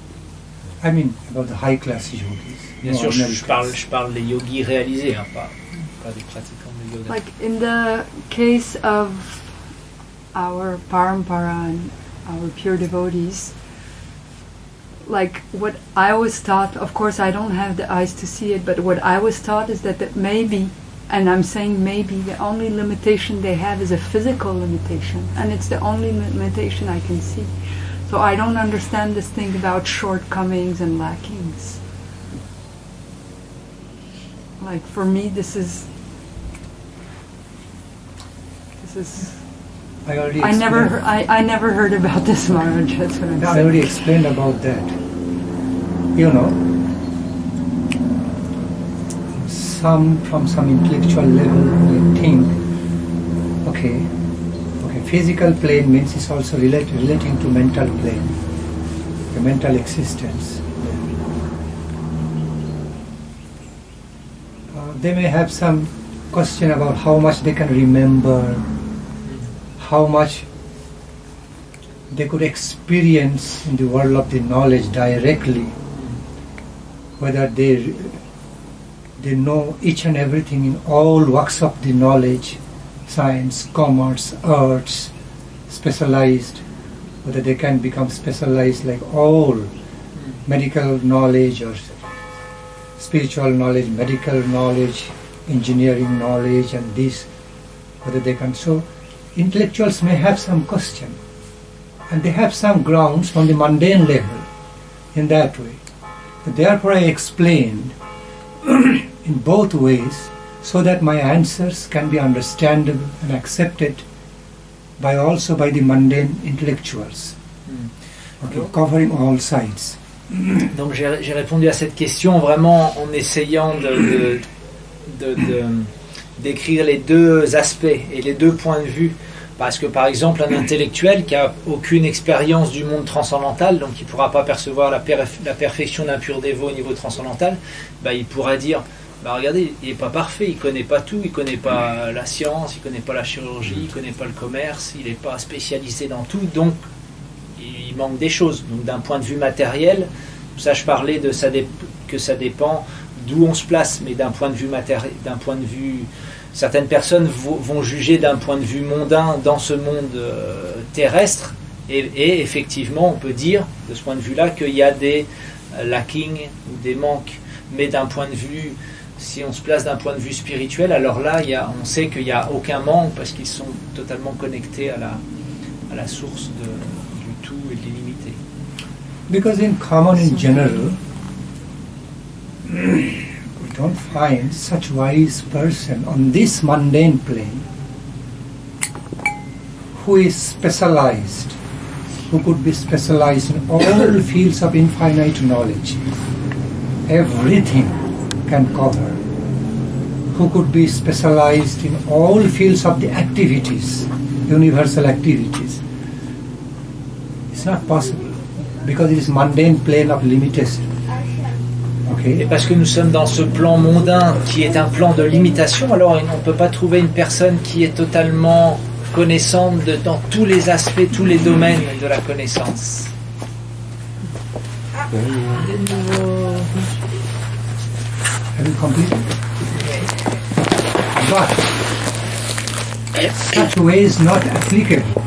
I mean, about the high class yogis. Bien sûr, je parle des yogis réalisés, hein, pas des pratiquants de yoga. Like in the case of our parampara and our pure devotees, like what I was taught, of course I don't have the eyes to see it, but what I was taught is that maybe, and I'm saying maybe, the only limitation they have is a physical limitation, and it's the only limitation I can see. So I don't understand this thing about shortcomings and lackings. Like for me, this is. I never heard about this, Maharaj. That's what I'm saying. I already explained about that. You know, from some intellectual level, we think, okay, physical plane means it's also relating to mental plane, the mental existence. They may have some question about how much they can remember, how much they could experience in the world of the knowledge directly, whether they know each and everything in all walks of the knowledge, science, commerce, arts, specialized, whether they can become specialized like all medical knowledge or spiritual knowledge, medical knowledge, engineering knowledge, and this, whether they can. So intellectuals may have some question, and they have some grounds from the mundane level in that way. Therefore I explained in both ways, so that my answers can be understandable and accepted by the mundane intellectuals. Okay, covering all sides. Donc j'ai répondu à cette question vraiment en essayant d'écrire les deux aspects et les deux points de vue. Parce que par exemple un intellectuel qui n'a aucune expérience du monde transcendantal, donc qui ne pourra pas percevoir la perfection d'un pur dévot au niveau transcendantal, il pourra dire, regardez, il n'est pas parfait, il ne connaît pas tout, il ne connaît pas la science, il ne connaît pas la chirurgie, il ne connaît pas le commerce, il n'est pas spécialisé dans tout, donc il manque des choses. Donc d'un point de vue matériel, ça je parlais de que ça dépend d'où on se place, mais d'un point de vue certaines personnes vont juger d'un point de vue mondain dans ce monde terrestre, et effectivement on peut dire de ce point de vue-là qu'il y a des lacking ou des manques, mais d'un point de vue, si on se place d'un point de vue spirituel, alors là on sait qu'il n'y a aucun manque parce qu'ils sont totalement connectés à la source du tout et de l'illimité. Because in common in general, we don't find such wise person on this mundane plane who is specialized, who could be specialized in all fields of infinite knowledge. Everything can cover. Who could be specialized in all fields of the activities, universal activities. It's not possible because it is mundane plane of limitation. Okay. Et parce que nous sommes dans ce plan mondain qui est un plan de limitation, alors on ne peut pas trouver une personne qui est totalement connaissante dans tous les aspects, tous les domaines de la connaissance. Have you completed? But such way is not applicable.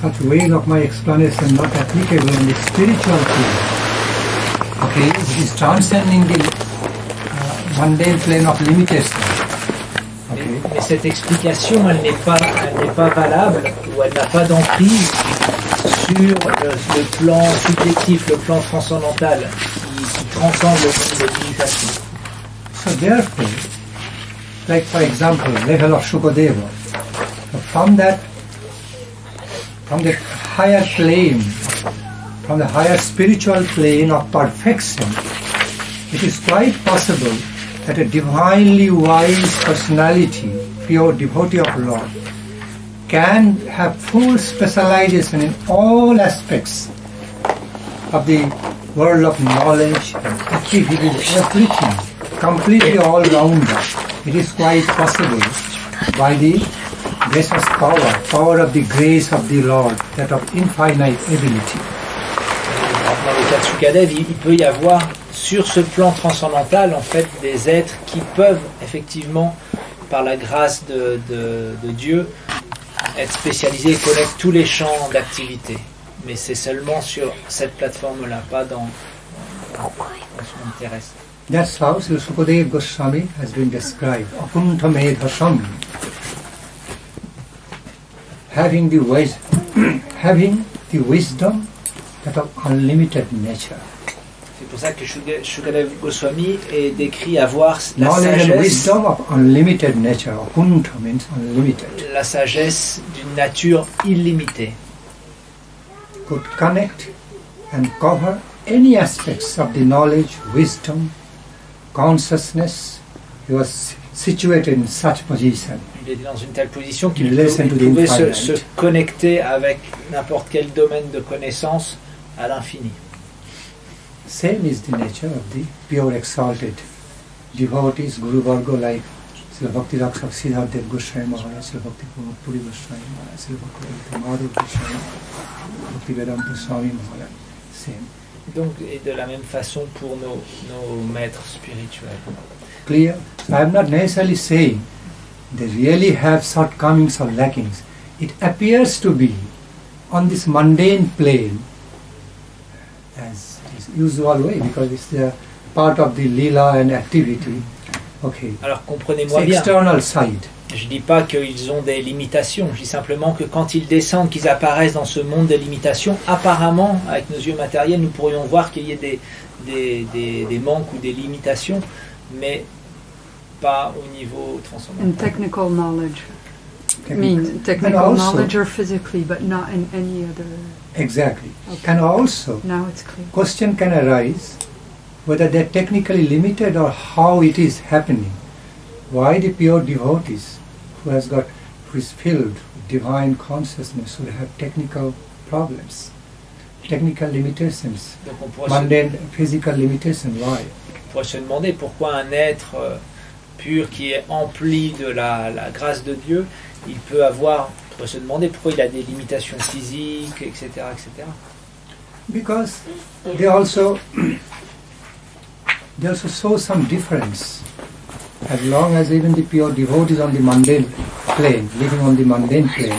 Such way of my explanation not applicable in the spiritual field. Okay, it is transcending the mundane plane of limitation. Okay. Mais cette explication, elle n'est pas valable, ou elle n'a pas d'emprise sur le plan subjectif, le plan transcendantal, qui transcende le monde de limitation. So therefore, like for example, level of Shukadeva, from the higher plane, from the higher spiritual plane of perfection, it is quite possible that a divinely wise personality, pure devotee of Lord, can have full specialization in all aspects of the world of knowledge, activities, everything, completely all-rounder. It is quite possible by the gracious power of the grace of the Lord, that of infinite ability. Dans le cas de Sukadev, il peut y avoir sur ce plan transcendantal en fait des êtres qui peuvent effectivement, par la grâce de Dieu, être spécialisés et connaître tous les champs d'activité. Mais c'est seulement sur cette plateforme-là, pas dans ce monde terrestre. That's how Sri Sukadeva Goswami has been described. Apuntamedhasam. Having the wisdom that of unlimited nature. C'est pour ça que Shukadev Goswami est décrit avoir la Knowledge sagesse, and wisdom of unlimited nature. Apunta means unlimited. la sagesse d'une nature illimitée. Could connect and cover any aspects of the knowledge, wisdom, consciousness. He was situated in such position. Il est dans une telle position qu'il Listen to the pouvait infinite. se connecter avec n'importe quel domaine de connaissance à l'infini. Same is the nature of the pure exalted devotees, guruvarga, like Srila Bhakti Siddhartha Goswami Maharaj, Srila Bhakti Puri Goswami Maharaj, Srila Bhakti Madhav Goswami Maharaj, Bhakti Vedanta Swami Maharaj. Same. Donc, et de la même façon pour nos maîtres spirituels. Clear? So I am not necessarily saying they really have shortcomings or lackings. It appears to be on this mundane plane, as is usual way, because it's the part of the lila and activity. Okay. Alors It's comprenez-moi the bien. external side. Je dis pas qu'ils ont des limitations, je dis simplement que quand ils descendent, qu'ils apparaissent dans ce monde des limitations, apparemment, avec nos yeux matériels, nous pourrions voir qu'il y ait des manques ou des limitations, mais pas au niveau And transcendantal. technical knowledge. I Technical. mean, technical And also- knowledge or physically, but not in any other. Exactly. Okay. And also, Now it's clear. question can arise whether they're technically limited or how it is happening. Why the pure devotees who is filled with divine consciousness would have technical problems, technical limitations, Donc on pourrait, mundane physical limitations. Why? pourrait se demander pourquoi un être pur qui est empli de la grâce de Dieu, il peut avoir, on pourrait se demander pourquoi il a des limitations physiques, etc. etc. Because they also show some difference. As long as even the pure devotees on the mundane plane, living on the mundane plane,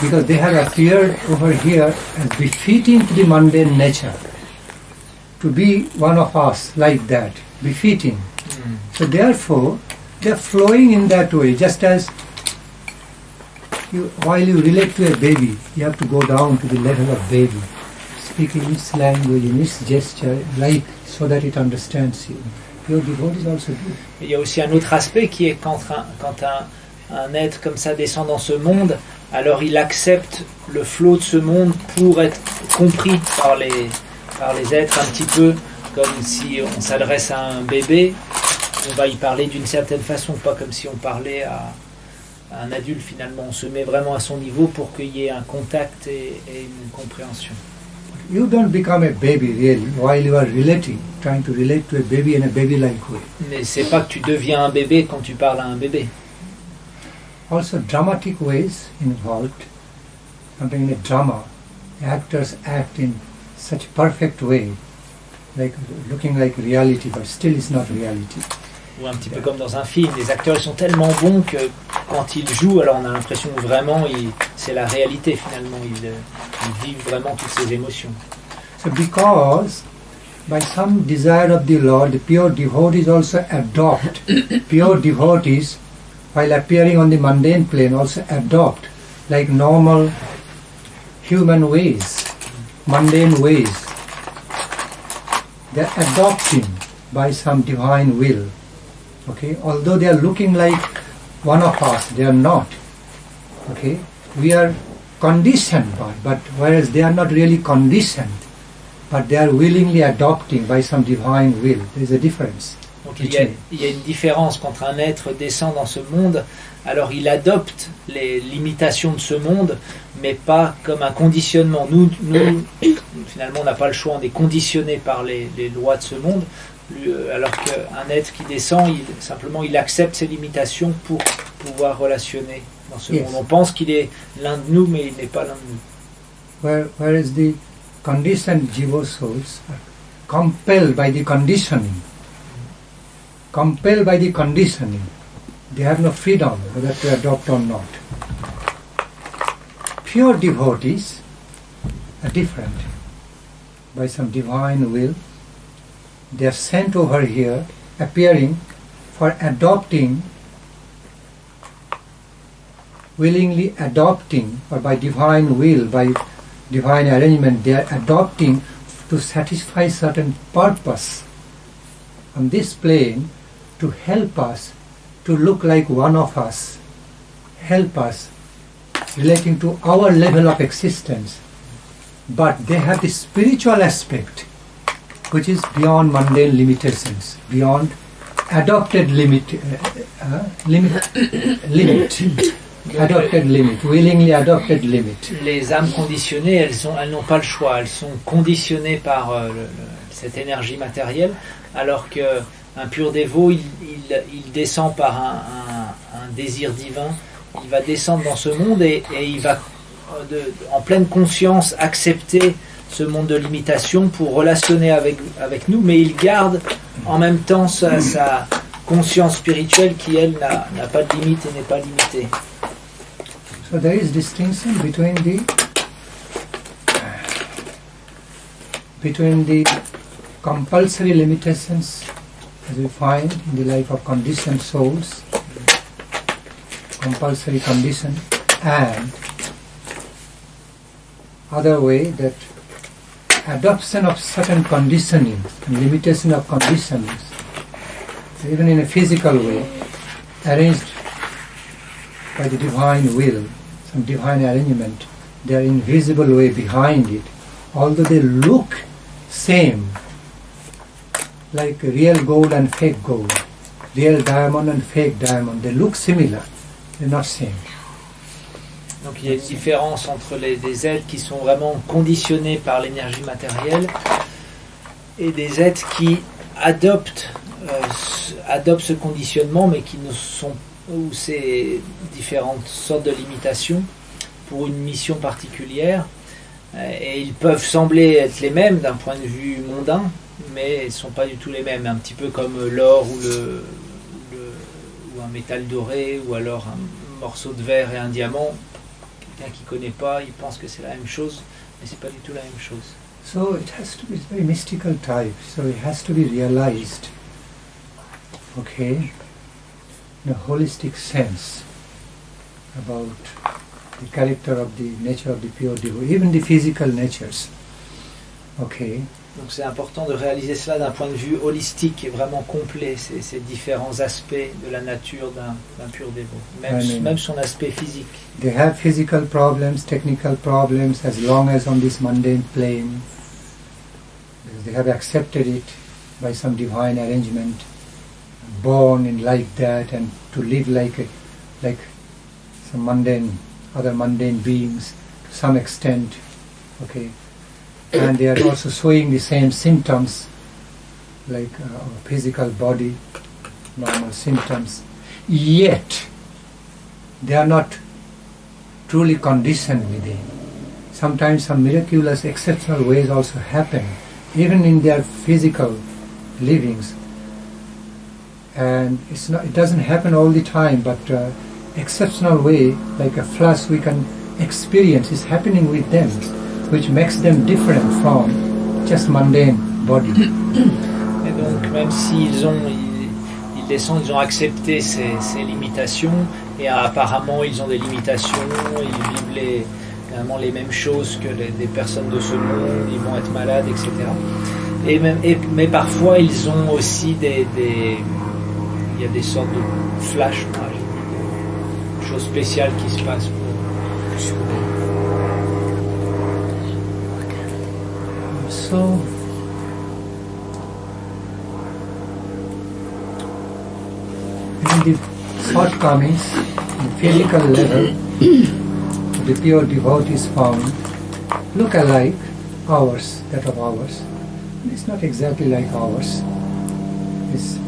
because they have appeared over here as befitting to the mundane nature, to be one of us like that, befitting. So therefore, they are flowing in that way, just as while you relate to a baby, you have to go down to the level of baby, speaking its language, in its gesture, like so that it understands you. Pure devotees also do. Il y a aussi un autre aspect qui est quand un être comme ça descend dans ce monde, alors il accepte le flot de ce monde pour être compris par les êtres un petit peu comme si on s'adresse à un bébé, on va y parler d'une certaine façon, pas comme si on parlait à un adulte finalement. On se met vraiment à son niveau pour qu'il y ait un contact et une compréhension. You don't become a baby really while you are relating, trying to relate to a baby in a baby-like way. Mais c'est pas que tu deviens un bébé quand tu parles à un bébé. Also dramatic ways involved. Something in a drama, actors act in such perfect way, like looking like reality, but still it's not reality. Ou un petit peu comme dans un film, les acteurs ils sont tellement bons que quand ils jouent, alors on a l'impression que vraiment c'est la réalité finalement, ils vivent vraiment toutes ces émotions. So because by some desire of the Lord, the pure devotees also adopt, pure devotees while appearing on the mundane plane also adopt like normal human ways, mundane ways. They are adopting by some divine will. Okay, although they are looking like one of us, they are not. Okay, we are conditioned by, but whereas they are not really conditioned, but they are willingly adopting by some divine will. There is a difference. Donc il y a une différence quand un être descend dans ce monde, alors il adopte les limitations de ce monde, mais pas comme un conditionnement. Nous finalement on n'a pas le choix, on est conditionné par les lois de ce monde. Alors qu'un être qui descend, il accepte ses limitations pour pouvoir relationner dans ce monde. On pense qu'il est l'un de nous, mais il n'est pas l'un de nous. Whereas the conditioned jiva souls are compelled by the conditioning. Compelled by the conditioning. They have no freedom whether to adopt or not. Pure devotees are different. By some divine will, they are sent over here, appearing for adopting, willingly adopting, or by divine will, by divine arrangement, they are adopting to satisfy certain purpose on this plane, to help us to look like one of us, help us relating to our level of existence. But they have the spiritual aspect, which is beyond mundane limitations, beyond adopted limit, adopted limit, willingly adopted limit. Les âmes conditionnées, elles n'ont pas le choix, elles sont conditionnées par cette énergie matérielle, alors qu'un pur dévot, il descend par un désir divin, il va descendre dans ce monde et il va en pleine conscience accepter ce monde de limitation pour relationner avec nous, mais il garde en même temps sa conscience spirituelle qui, elle, n'a pas de limite et n'est pas limitée. So there is distinction between the compulsory limitations as we find in the life of conditioned souls, compulsory condition, and other way that adoption of certain conditioning, limitation of conditionings, even in a physical way, arranged by the divine will, some divine arrangement, they are invisible way behind it, although they look same, like real gold and fake gold, real diamond and fake diamond, they look similar, they're not same. Donc il y a une différence entre des êtres qui sont vraiment conditionnés par l'énergie matérielle et des êtres qui adoptent ce conditionnement, mais qui ne sont, ou ces différentes sortes de limitations pour une mission particulière, et ils peuvent sembler être les mêmes d'un point de vue mondain, mais ils ne sont pas du tout les mêmes, un petit peu comme l'or ou ou un métal doré, ou alors un morceau de verre et un diamant. Quelqu'un qui ne connaît pas, il pense que c'est la même chose, mais c'est pas du tout la même chose. So it has to be very mystical type, so it has to be realized, okay, in a holistic sense about the character of the nature of the pure devotee, even the physical natures, okay. Donc c'est important de réaliser cela d'un point de vue holistique et vraiment complet, ces différents aspects de la nature d'un pur dévot, même son aspect physique. They have physical problems, technical problems, as long as on this mundane plane, because they have accepted it by some divine arrangement, born in like that, and to live like some other mundane beings to some extent, okay. And they are also showing the same symptoms, like our physical body, normal symptoms. Yet, they are not truly conditioned within. Sometimes some miraculous, exceptional ways also happen, even in their physical livings. And it doesn't happen all the time, but exceptional way, like a flash we can experience, is happening with them, which makes them different from just mundane body. Et donc même s'ils ils ont accepté ces limitations, et apparemment ils ont des limitations, ils vivent finalement les mêmes choses que des personnes de ce monde, ils vont être malades, etc. Mais parfois ils ont aussi il y a des sortes de flash, des choses spéciales qui se passent sur So, in the shortcomings, the physical level, the pure devotees found look alike, ours, that of ours. It's not exactly like ours. It's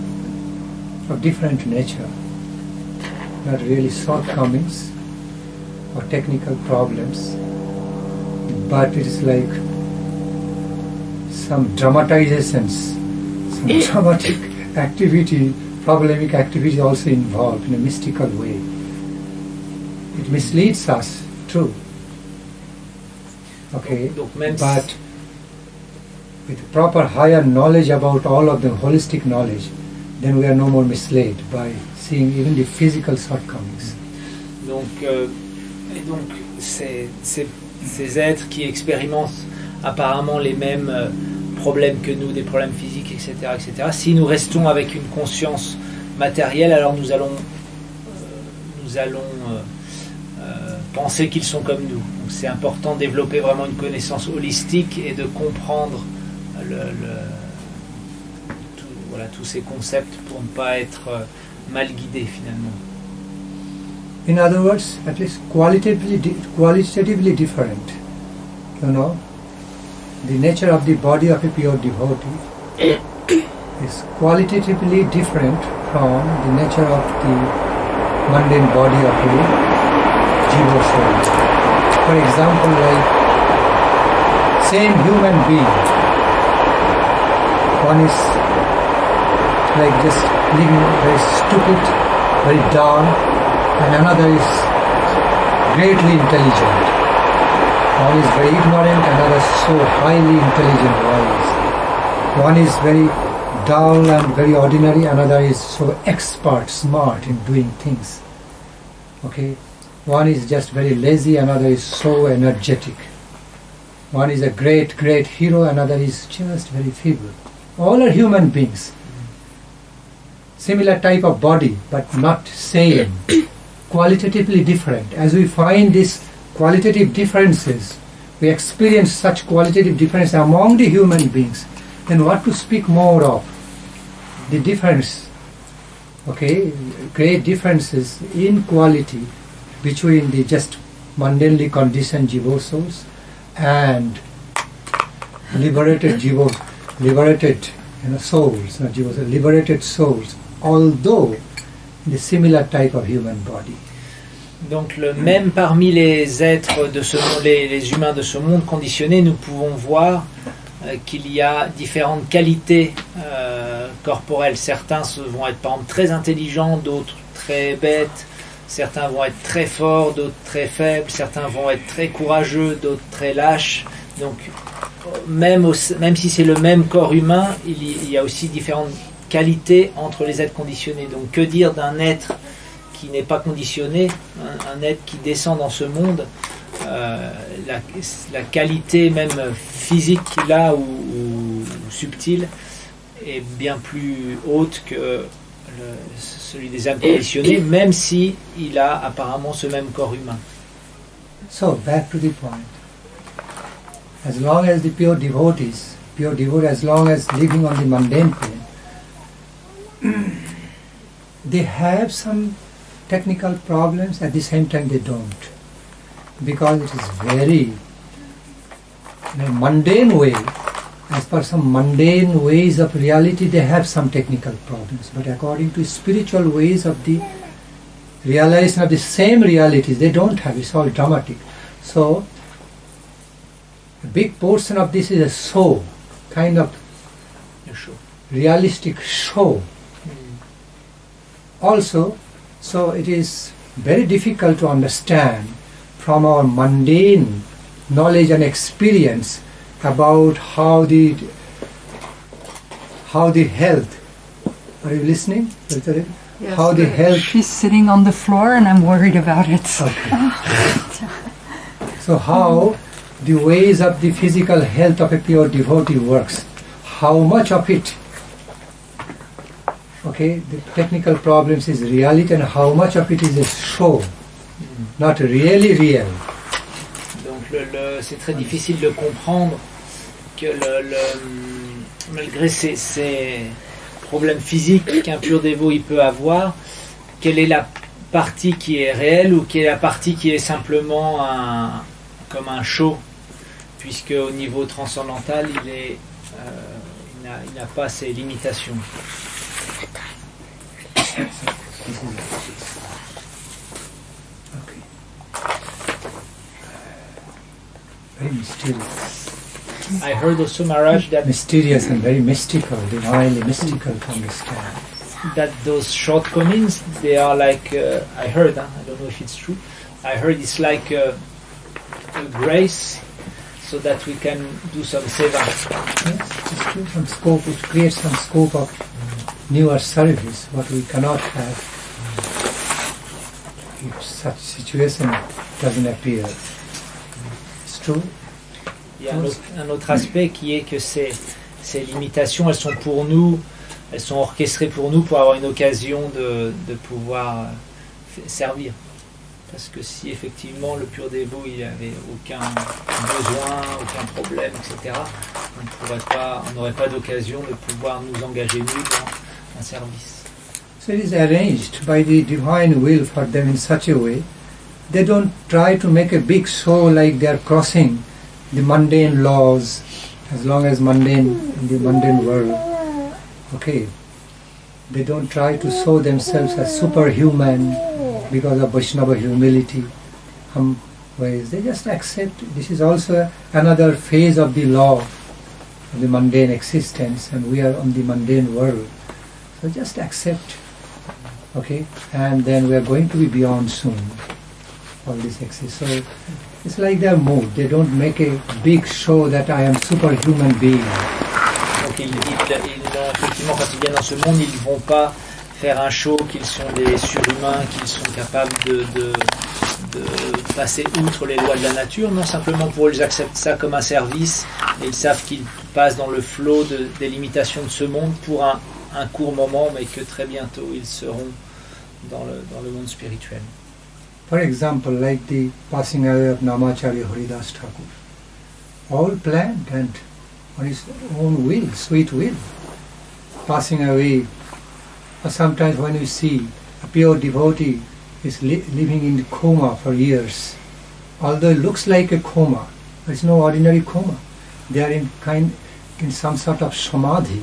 of different nature. Not really shortcomings or technical problems, but it is like some dramatizations, some dramatic activity, problematic activity also involved in a mystical way. It misleads us, true. Okay, but with proper higher knowledge about all of them, holistic knowledge, then we are no more misled by seeing even the physical shortcomings. Donc ces êtres qui expérimentent apparemment les mêmes problèmes que nous, des problèmes physiques, etc. Si nous restons avec une conscience matérielle, alors nous allons penser qu'ils sont comme nous. Donc c'est important de développer vraiment une connaissance holistique et de comprendre tous ces concepts pour ne pas être mal guidé finalement. In other words, at least qualitatively different. You know, the nature of the body of a pure devotee is qualitatively different from the nature of the mundane body of a jiva soul. For example, like same human being, one is like just living very stupid, very dumb, and another is greatly intelligent. One is very ignorant, another so highly intelligent, wise. One is very dull and very ordinary, another is so expert, smart in doing things. Okay, one is just very lazy, another is so energetic. One is a great hero, another is just very feeble. All are human beings. Similar type of body, but not same. Qualitatively different. As we find these qualitative differences, we experience such qualitative differences among the human beings, then what to speak more of? The difference, okay, great differences in quality between the just mundanely conditioned jiva souls and liberated jiva, liberated souls, not jiva, liberated souls, although the similar type of human body. Donc même parmi les êtres de ce monde, les humains de ce monde conditionné, nous pouvons voir qu'il y a différentes qualités corporelles. Certains vont être par exemple très intelligents, d'autres très bêtes, certains vont être très forts, d'autres très faibles, certains vont être très courageux, d'autres très lâches. Donc même si c'est le même corps humain, il y a aussi différentes qualités entre les êtres conditionnés. Donc que dire d'un être qui n'est pas conditionné, un être qui descend dans ce monde, la qualité même physique qu'il a ou subtile est bien plus haute que celui des âmes conditionnées, même si il a apparemment ce même corps humain. So back to the point. As long as the pure devotees, as long as living on the mundane plane, they have some technical problems, at the same time they don't, because it is very in a mundane way, as per some mundane ways of reality, they have some technical problems, but according to spiritual ways of the realization of the same realities, they don't have. It's all dramatic. So a big portion of this is a show, kind of realistic show. Also, so it is very difficult to understand from our mundane knowledge and experience about how the health. Are you listening? Yes, how the health. She's sitting on the floor and I'm worried about it. Okay. So how the ways of the physical health of a pure devotee works. How much of it, okay, the technical problems is reality, and how much of it is a show, not really real. Donc c'est très difficile de comprendre que malgré ces problèmes physiques qu'un pur dévot il peut avoir, quelle est la partie qui est réelle ou quelle est la partie qui est simplement comme un show, puisque au niveau transcendantal il n'a pas ces limitations. Very mysterious. I heard also, Maharaj, that mysterious and very mystical, divinely mystical to understand. That those shortcomings, they are like, I heard, I don't know if it's true, I heard it's like a grace so that we can do some seva. Yes, it's true, some scope, it creates some scope of newer service, what we cannot have if such situation doesn't appear. It's true. Il y a un autre aspect qui est que ces limitations, elles sont pour nous, elles sont orchestrées pour nous pour avoir une occasion de pouvoir servir. Parce que si effectivement le pur dévot il n'avait aucun besoin, aucun problème, etc., on n'aurait pas d'occasion de pouvoir nous engager nous dans un service. So it is arranged by the divine will for them in such a way. They don't try to make a big show like they are crossing the mundane laws, as long as mundane in the mundane world. Okay, they don't try to show themselves as superhuman because of Vaishnava humility. Ways they just accept. This is also another phase of the law of the mundane existence, and we are on the mundane world. So just accept. Okay, and then we are going to be beyond soon. All this exists. So it's like their mood. They don't make a big show that I am superhuman being. Donc effectivement, quand ils viennent dans ce monde, ils ne vont pas faire un show qu'ils sont des surhumains, qu'ils sont capables de passer outre les lois de la nature. Non, simplement pour eux, ils acceptent ça comme un service et ils savent qu'ils passent dans le flot des limitations de ce monde pour un court moment, mais que très bientôt ils seront dans le monde spirituel. For example, like the passing away of Namacharya Haridas Thakur, all planned and on his own will, sweet will, passing away. Or sometimes when you see a pure devotee is living in coma for years, although it looks like a coma, it's no ordinary coma. They are in some sort of samadhi,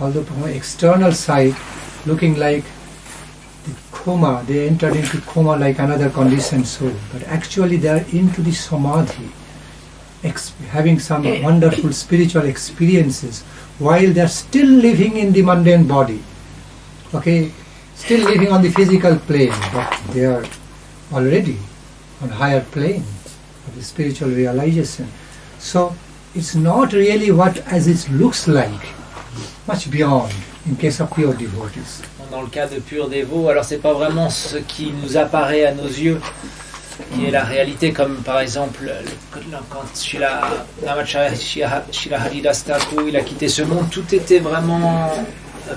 although from an external side looking like the coma, they entered into coma like another conditioned soul, but actually they are into the samadhi, having some wonderful spiritual experiences while they are still living in the mundane body. Okay, still living on the physical plane, but they are already on higher plane of the spiritual realization. So it's not really what as it looks like, much beyond in case of pure devotees. Dans le cas de purs dévots, alors c'est pas vraiment ce qui nous apparaît à nos yeux qui est la réalité, comme par exemple quand Srila Haridas Thakur il a quitté ce monde, tout était vraiment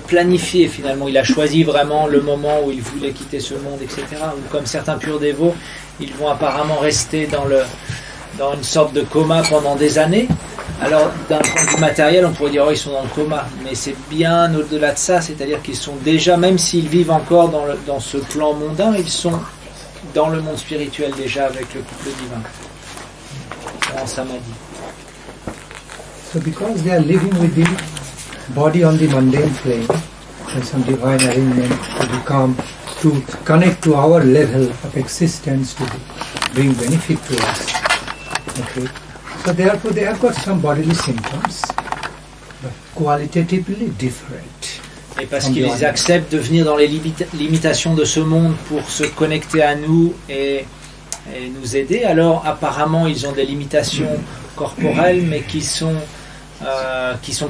planifié finalement. Il a choisi vraiment le moment où il voulait quitter ce monde, etc. Ou comme certains purs dévots, ils vont apparemment rester dans une sorte de coma pendant des années. Alors d'un point de vue matériel, on pourrait dire oh, ils sont dans le coma, mais c'est bien au-delà de ça, c'est-à-dire qu'ils sont déjà, même s'ils vivent encore dans ce plan mondain, ils sont dans le monde spirituel déjà avec le couple divin, en samadhi. So because they are living with the body on the mundane plane, and some divine arrangement to connect to our level of existence to bring benefit to us. Okay. So therefore they have got some bodily symptoms, but qualitatively different. Et parce qu'ils acceptent de venir dans les limitations de ce monde pour se connecter à nous et nous aider, alors apparemment ils ont des limitations corporelles, mais qui sont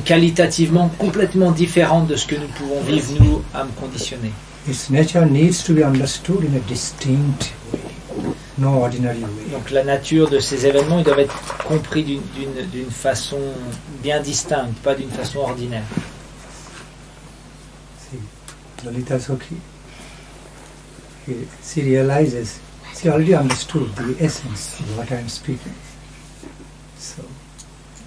qualitativement complètement différentes de ce que nous pouvons vivre, nous, âmes conditionnées. Its nature needs to be understood in a distinct way, no ordinary way. Donc la nature de ces événements, ils doivent être compris d'une façon bien distincte, pas d'une façon ordinaire. Lalita Sokhi, she realizes, she already understood the essence of what I am speaking. So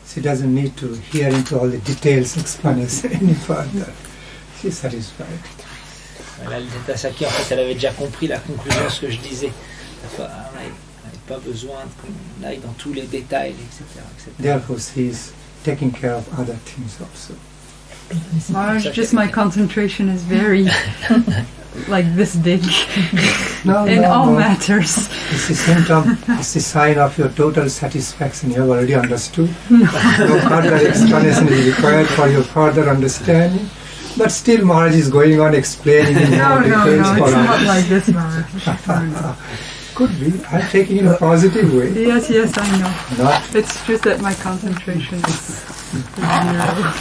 she doesn't need to hear into all the details, explanation any further. She's satisfied. Lalita Sokhi, en fait, elle avait déjà compris la conclusion de ce que je disais. On n'avait pas besoin qu'on aille dans tous les détails, etc. Therefore, she is taking care of other things also. Maharaj, just my concentration is very like this big in all matters. It's a symptom, it's a sign of your total satisfaction. You have already understood. No further explanation is required for your further understanding. But still Maharaj is going on explaining in more details for us. No, it's not like this, Maharaj. Could be. I'm taking it in a positive way. Yes, I know. Not. It's just that my concentration is zero.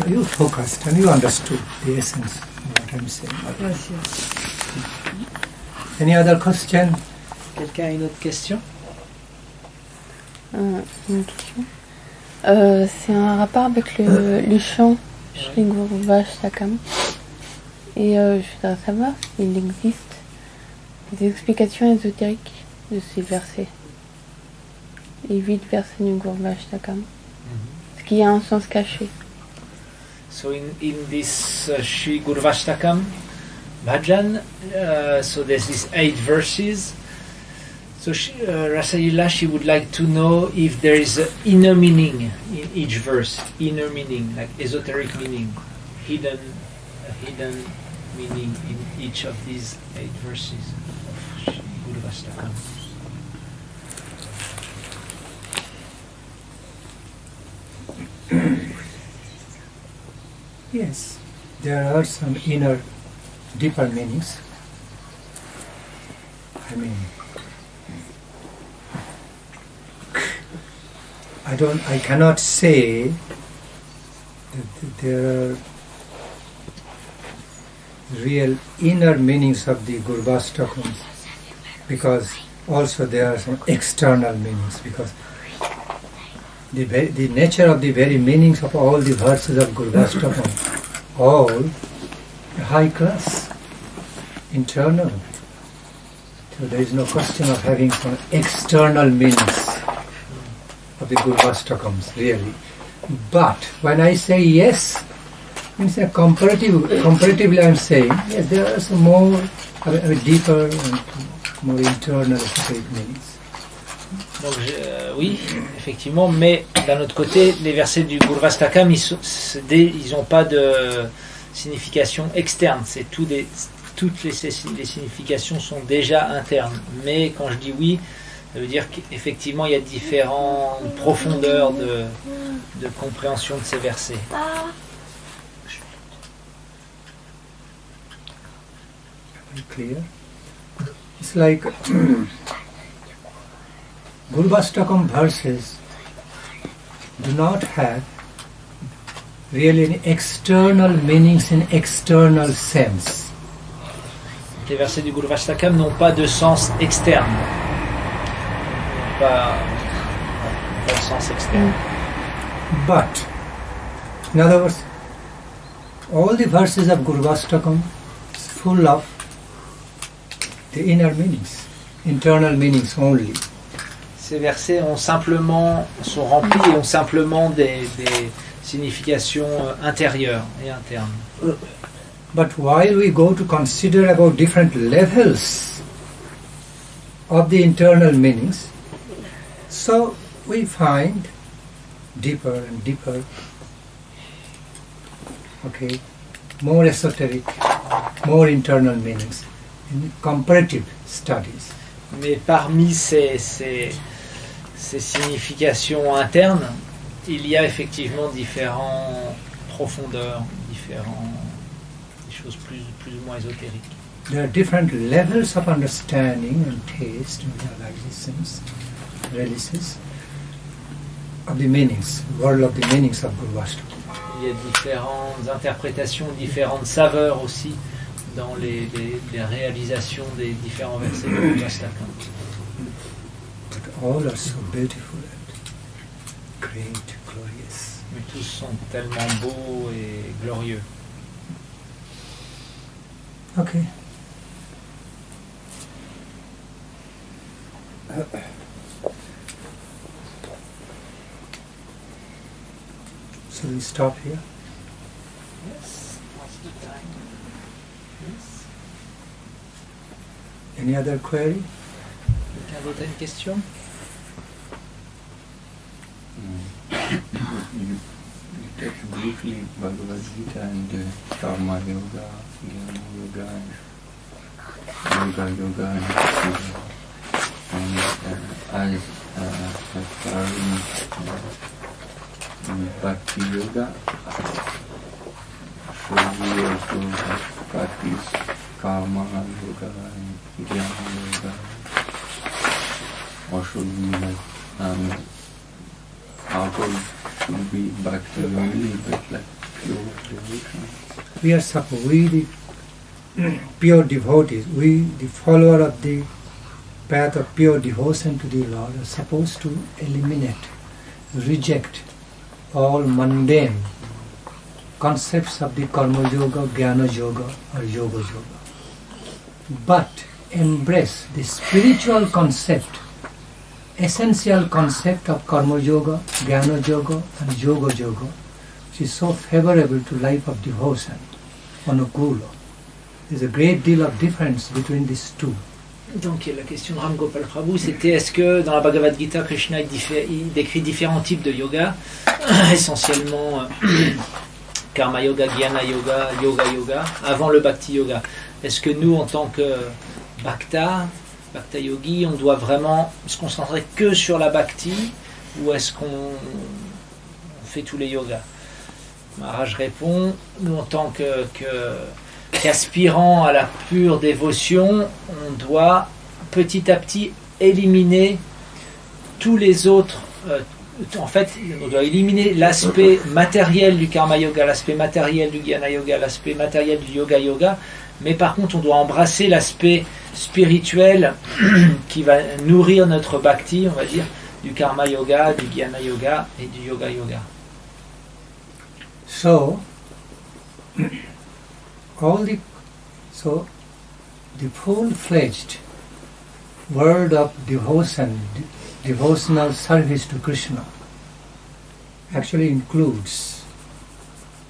You focused and you understood the essence of what I'm saying. Yes. Any other question? Quelqu'un a une autre question? Une question. C'est un rapport avec le chant Shri Guruvashtakam. Et je voudrais savoir s'il existe des explications ésotériques de ces versets. Les 8 versets du Guruvashtakam. Est-ce qu'il y a un sens caché? So in this Shri Guruvashtakam bhajan, so there's these 8 verses. So Rasalila, she would like to know if there is an inner meaning in each verse, inner meaning, like esoteric meaning, hidden meaning in each of these 8 verses of Shri Guruvashtakam. Yes, there are some inner, deeper meanings. I cannot say that there are real inner meanings of the Gurvastakams, because also there are some external meanings, because the nature of the very meanings of all the verses of Gurvastakam, all high class, internal. So there is no question of having some external meanings of the Gurvastakams, really. But when I say yes, means comparatively I am saying, yes, there are some more, deeper and more internal meanings. Donc oui, effectivement, mais d'un autre côté, les versets du Gurvastakam, ils n'ont pas de signification externe, toutes les significations sont déjà internes. Mais quand je dis oui, ça veut dire qu'effectivement il y a différentes profondeurs de compréhension de ces versets. Clear? It's like Gurvastakam verses do not have really any external meanings in external sense. Les versets du Gurvastakam n'ont pas de sens externe. Pas de sens externe. But, in other words, all the verses of Gurvastakam is full of the inner meanings, internal meanings only. Ces versets sont remplis et ont simplement des significations intérieures et internes. But while we go to consider about different levels of the internal meanings, so we find deeper and deeper, more esoteric, more internal meanings in comparative studies. Mais parmi ces significations internes, il y a effectivement différentes profondeurs, des choses plus ou moins ésotériques. There are different levels of understanding and taste and realities of the meanings, world of the meanings of Gurvastakam. Il y a différentes interprétations, différentes saveurs aussi dans les réalisations des différents versets de Gurvastakam. But all are so beautiful and great, glorious. Mais tous sont tellement beaux et glorieux. Okay. So we stop here. Yes, what's the time? Yes. Any other query? Quelqu'un d'autre a une question? You touched briefly Bhagavad Gita and Karma Yoga, Jnana Yoga, and Yoga Yoga, and as Bhakti Yoga, should we also practice Karma Yoga and Jnana Yoga, or should we should be Bhakti only, but like pure devotion? We are the pure devotees, we, the follower of the path of pure devotion to the Lord, are supposed to eliminate, reject all mundane concepts of the Karma Yoga, Jnana Yoga or Yoga Yoga, but embrace the spiritual concept, essential concept of Karma Yoga, Jnana Yoga and Yoga Yoga, which is so favorable to life of devotion, Anukula. There's a great deal of difference between these two. Donc la question de Ram Gopal Prabhu, c'était est-ce que dans la Bhagavad Gita, Krishna il décrit différents types de yoga, essentiellement Karma Yoga, Jnana Yoga, Yoga Yoga, avant le Bhakti Yoga. Est-ce que nous, en tant que Bhakta Yogi, on doit vraiment se concentrer que sur la Bhakti, ou est-ce qu'on fait tous les yogas? Maharaj répond, nous en tant qu'aspirant à la pure dévotion, on doit petit à petit éliminer tous les autres en fait, on doit éliminer l'aspect matériel du karma yoga, l'aspect matériel du jnana yoga, l'aspect matériel du yoga yoga, mais par contre, on doit embrasser l'aspect spirituel qui va nourrir notre bhakti, on va dire, du karma yoga, du jnana yoga et du yoga yoga. So, the full-fledged world of devotion, devotional service to Krishna, actually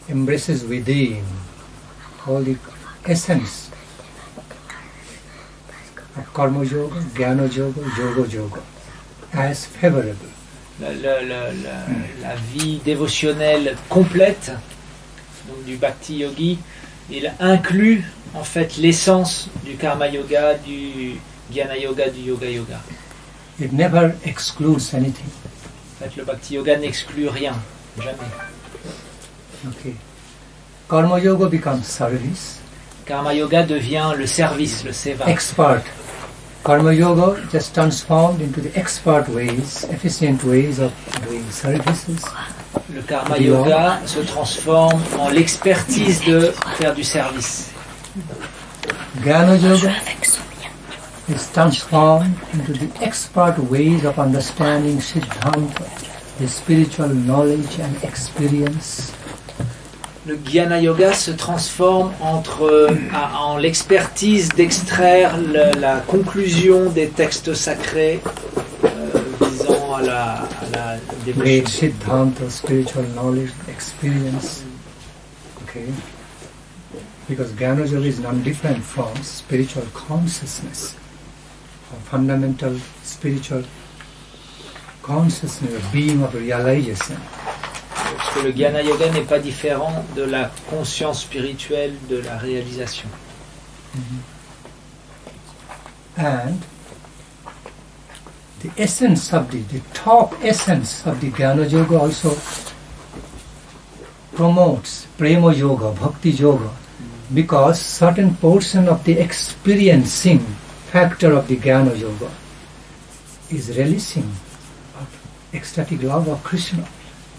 embraces within all the essence of karma yoga, jnana yoga, yoga yoga, as favorable. La vie dévotionnelle complète donc du bhakti yogi, il inclut en fait l'essence du karma yoga, du jnana yoga, du yoga yoga. It never excludes anything. En fait, le bhakti yoga n'exclut rien, jamais. Okay. Karma yoga becomes service. Karma yoga devient le service, le seva. Expert. Karma yoga just transformed into the expert ways, efficient ways of doing services. Le karma yoga se transforme en l'expertise de faire du service. Jnana yoga is transformed into the expert ways of understanding Siddhanta, the spiritual knowledge and experience. Le jnana yoga se transforme en l'expertise d'extraire la conclusion des textes sacrés visant à la dévotion. Great Siddhanta, spiritual knowledge, experience. Okay. Because Jnana yoga is none different from spiritual consciousness, or fundamental spiritual consciousness, being of realization. Parce que le jnana yoga n'est pas différent de la conscience spirituelle de la réalisation. And the essence of the top essence of the Jnana yoga also promotes prema yoga, bhakti yoga, because certain portion of the experiencing factor of the Jnana yoga is relishing of ecstatic love of Krishna.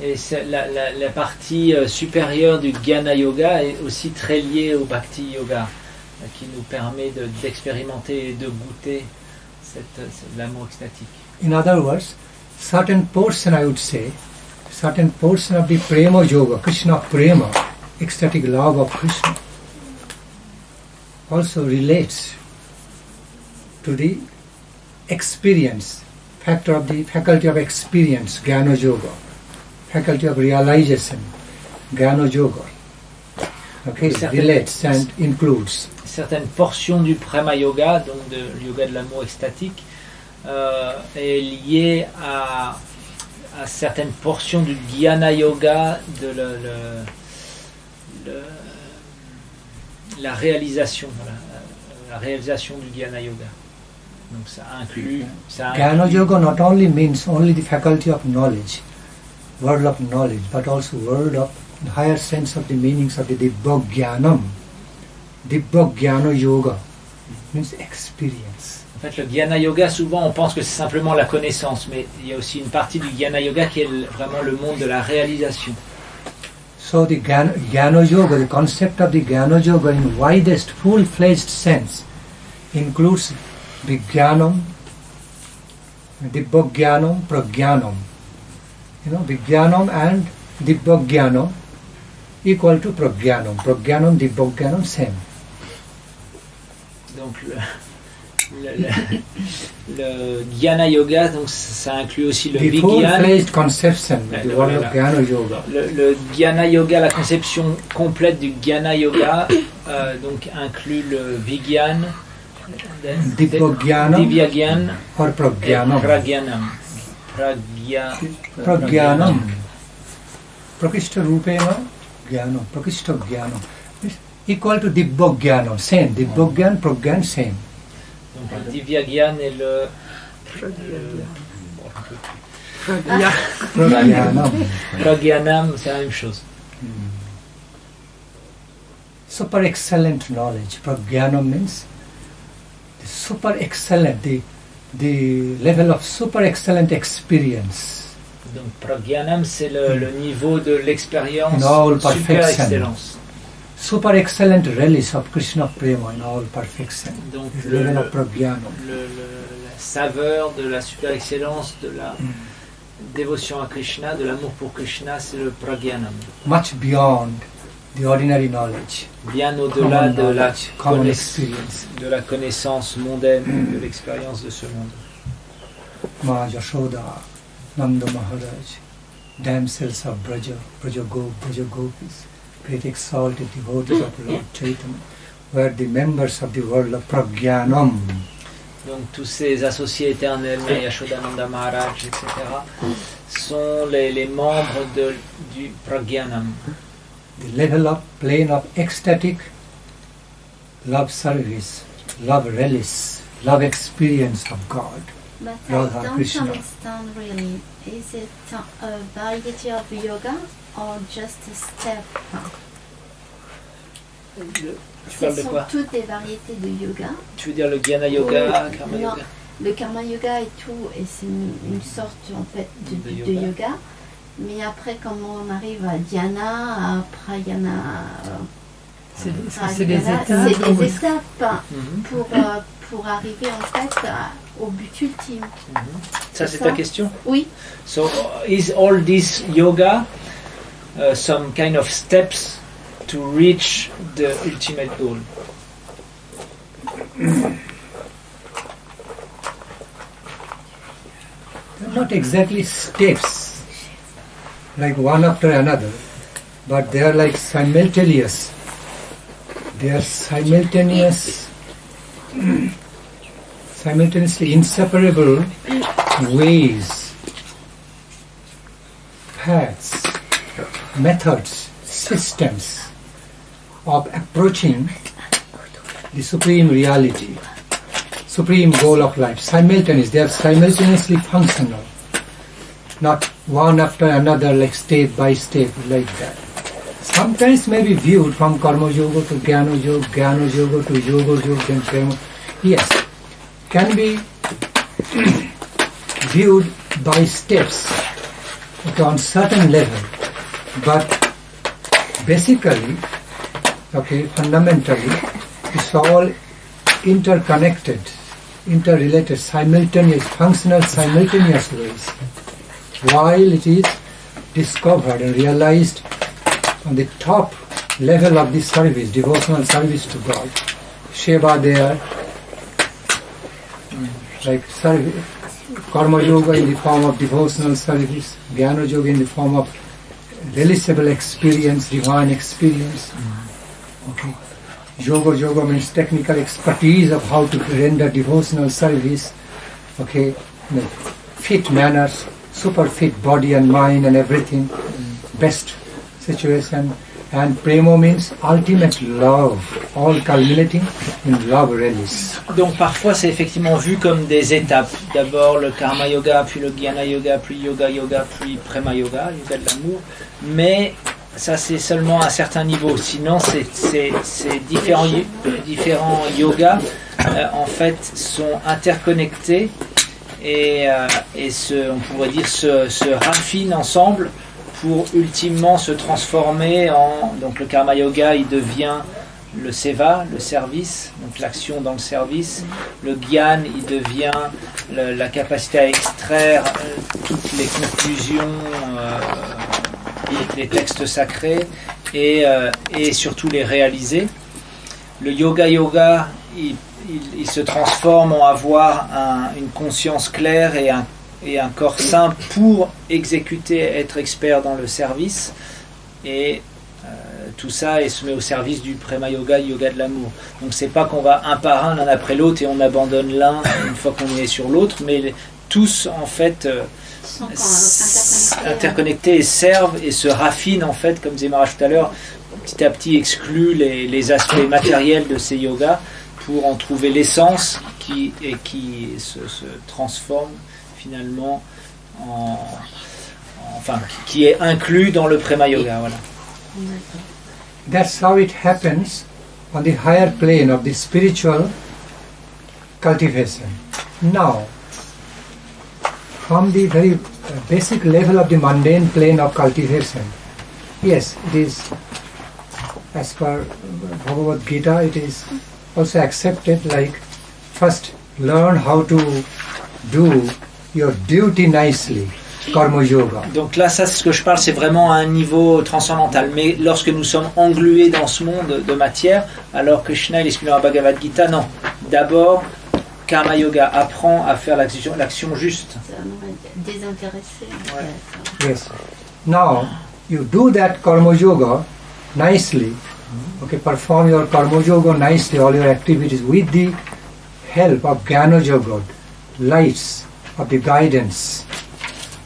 Et la partie supérieure du jnana yoga est aussi très liée au bhakti yoga, qui nous permet d'expérimenter et de goûter l'amour extatique. In other words, certain portion, I would say, certain portion of the prema yoga, Krishna prema, ecstatic love of Krishna, also relates to the experience, factor of the faculty of experience, Jnana yoga, faculty of realization, Jnana yoga. Okay, relates and includes. Certaines portions du prema yoga, donc du yoga de l'amour extatique, est liée à certaines portions du jnana yoga, de la réalisation, la réalisation du jnana yoga. Donc ça inclut. Jnana yoga not only means only the faculty of knowledge, world of knowledge, but also world of the higher sense of the meanings of the Dibbogyanam. Dibbogyan yoga means experience. En fait, le jnana yoga, souvent on pense que c'est simplement la connaissance, mais il y a aussi une partie du jnana yoga qui est vraiment le monde de la réalisation. So the Jnana yoga, the concept of the Jnana yoga in widest, full-fledged sense includes Vijnanam, Dibbogyanam, Pragyanam. You know, Vijnanam and Dibbogyanam equal to Pragyanam. Pragyanam, Dibbogyanam, same. Donc le jnana yoga, donc ça inclut aussi le The Vijnana. full-fledged conception of the word of Jnana yoga. Le jnana yoga, la conception complète du jnana yoga, donc inclut le Vijnana, Dibbogyanam or Pragyanam. Pragyanam. Prakishta Rupena Jnanam. Prakishta Jnanam. Equal to Dibbogyanam. Same. Dibbogyan, Pragyan, same. Donc le Divyagyan et le Pragyanam, c'est la même chose. Super excellent knowledge. Pragyanam means the super excellent, the level of super excellent experience. Donc pragyanam, c'est le niveau de l'expérience In all super perfection. excellence. Super excellent relish of Krishna Prema in all perfection. Donc The level of Pragyanam. la saveur de la super excellence, de la dévotion à Krishna, de l'amour pour Krishna, c'est le pragyanam. Much beyond the ordinary knowledge. Bien au-delà Common knowledge, common experience. de la connaissance mondaine, de l'expérience de ce monde. Ma Yashoda, Nanda Maharaj, damsels of Braja, Braja Gopis, great exalted devotees of Lord Chaitanya, were the members of the world of Pragyanam. Donc tous ces associés éternels, Yashodananda Maharaj, etc., sont les membres du pragyanam. The level of plane of ecstatic love service, love relish, love experience of God. But I Radha don't Krishna. understand really. Is it a variety of yoga or just a step? Tu parles de Ce sont quoi? toutes des variétés de yoga. Tu veux dire le jnana yoga, Oui, karma non. yoga? Le karma yoga et tout, et c'est une sorte en fait de yoga. Mais après, comment on arrive à dhyana, à prayana, C'est des étapes. c'est des étapes Mhm. pour arriver en fait au but ultime. Ça c'est ça. ta question? Oui. So is all this yoga some kind of steps to reach the ultimate goal? Not exactly steps, like one after another, but they are like simultaneous. They are simultaneously inseparable ways, paths, methods, systems of approaching the supreme reality, supreme goal of life. Simultaneous, they are simultaneously functional, not one after another, like step by step, like that. Sometimes may be viewed from karma yoga to jnana yoga to yoga yoga, then prema. Yes, can be viewed by steps, okay, on certain level, but basically, okay, fundamentally, it's all interconnected, interrelated, simultaneous, functional, simultaneous ways. While it is discovered and realized on the top level of this service, devotional service to God, Sheva there, like service, Karma Yoga in the form of devotional service, Jnana Yoga in the form of relishable experience, divine experience. Okay. Yoga means technical expertise of how to render devotional service. Okay, in a fit manners, super fit body and mind and everything, best situation. And prema means ultimate love, all culminating in love relish. Donc parfois c'est effectivement vu comme des étapes. D'abord le karma yoga, puis le jnana yoga, puis yoga yoga, puis prema yoga, yoga de l'amour. Mais ça c'est seulement à un certain niveau. Sinon ces différents yogas en fait sont interconnectés et on pourrait dire se raffinent ensemble pour ultimement se transformer en... Donc le karma yoga, il devient le seva, le service, donc l'action dans le service. Le gyan, il devient la capacité à extraire toutes les conclusions des textes sacrés et surtout les réaliser. Le yoga, il se transforme en avoir une conscience claire et un corps sain pour exécuter, être expert dans le service, et tout ça et se met au service du prema yoga, yoga de l'amour. Donc c'est pas qu'on va un par un, l'un après l'autre, et on abandonne l'un une fois qu'on est sur l'autre, mais tous en fait interconnectés et servent et se raffinent en fait, comme disait Maharaj tout à l'heure, petit à petit excluent les aspects matériels de ces yogas pour en trouver l'essence qui se transforme finalement qui est inclus dans le prema yoga. Voilà. That's how it happens on the higher plane of the spiritual cultivation. Now, from the very basic level of the mundane plane of cultivation. Yes, it is, as per Bhagavad Gita, it is also accepted, like, first learn how to do your duty nicely, karma yoga. Donc là, ça, ce que je parle, c'est vraiment à un niveau transcendantal. Mais lorsque nous sommes englués dans ce monde de matière, alors que Krishna, il explique dans la Bhagavad Gita, non. D'abord, karma yoga apprend à faire l'action juste. Désintéressé. Ouais. Yes. Now, you do that karma yoga nicely. Okay, perform your karma yoga nicely, all your activities with the help of jnana yoga, lights of the guidance,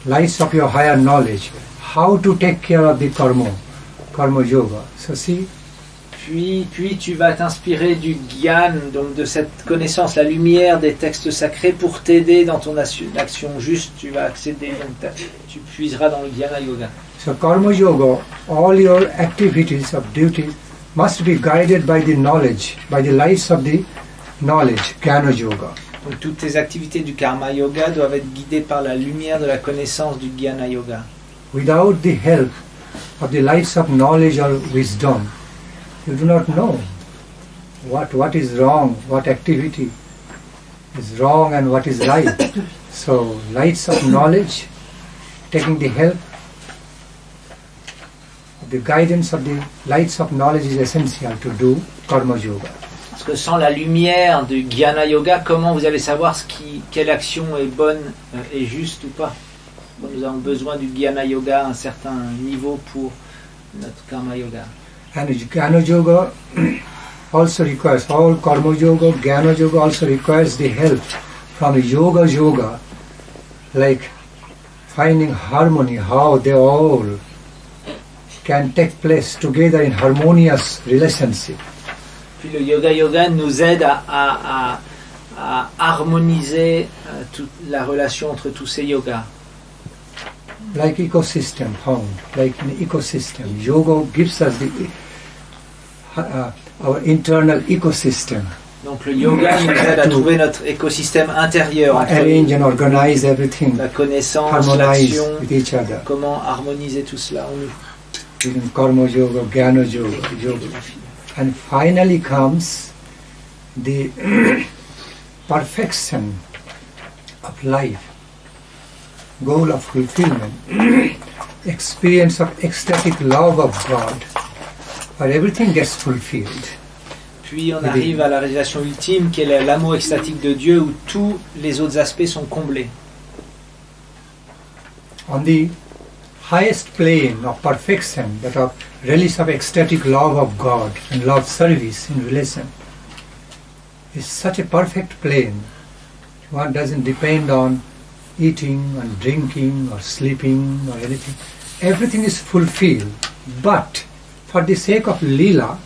lights of your higher knowledge, how to take care of the karma yoga. So see, Puis tu vas t'inspirer du gyan, donc de cette connaissance, la lumière des textes sacrés pour t'aider dans ton action juste. Tu vas accéder, donc tu puiseras dans le jnana yoga. so karma yoga, all your activities of duty must be guided by the knowledge, by the lights of the knowledge, jnana yoga. Donc toutes tes activités du karma yoga doivent être guidées par la lumière de la connaissance du jnana yoga. Without the help of the lights of knowledge or wisdom, you do not know what is wrong, what activity is wrong and what is right. So lights of knowledge, taking the help of the guidance of the lights of knowledge is essential to do karma yoga. Parce que sans la lumière du jnana yoga, comment vous allez savoir quelle action est bonne et juste ou pas? Bon, nous avons besoin du jnana yoga à un certain niveau pour notre karma yoga. And jnana yoga also requires, all karma yoga, jnana yoga also requires the help from yoga, like finding harmony, how they all can take place together in harmonious relationship. Puis le yoga nous aide à harmoniser toute la relation entre tous ces yogas. Like ecosystem found, like an ecosystem. Yoga gives us our internal ecosystem. Donc le yoga nous aide à trouver notre écosystème intérieur, arrange and organize everything, la connaissance, harmonize l'action, with each other. Comment harmoniser tout cela en nous. In karma yoga, jnana yoga. And finally comes the perfection of life, goal of fulfilment, experience of ecstatic love of God, where everything gets fulfilled. Puis on arrive à la réalisation ultime qui est l'amour extatique de Dieu où tous les autres aspects sont comblés. On the highest plane of perfection, that of release of ecstatic love of God and love service in relation, is such a perfect plane. One doesn't depend on eating and drinking or sleeping or anything. Everything is fulfilled, but for the sake of Leela,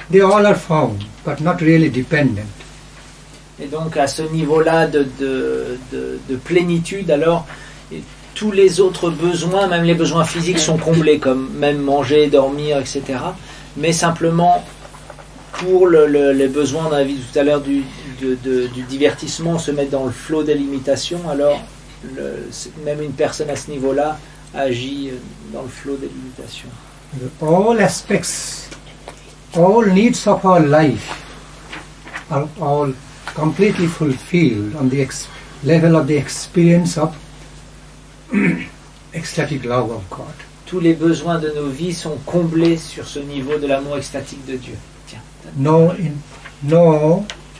they all are found, but not really dependent. Et donc à ce niveau-là de plénitude, alors tous les autres besoins, même les besoins physiques, sont comblés, comme même manger, dormir, etc. Mais simplement pour les besoins, on a vu tout à l'heure du divertissement, se mettre dans le flot des limitations, alors même une personne à ce niveau-là agit dans le flot des limitations. All aspects, all needs of our life are all completely fulfilled on the level of the experience of ecstatic love of God. Tous les besoins de nos vies sont comblés sur ce niveau de l'amour extatique de Dieu. Tiens. No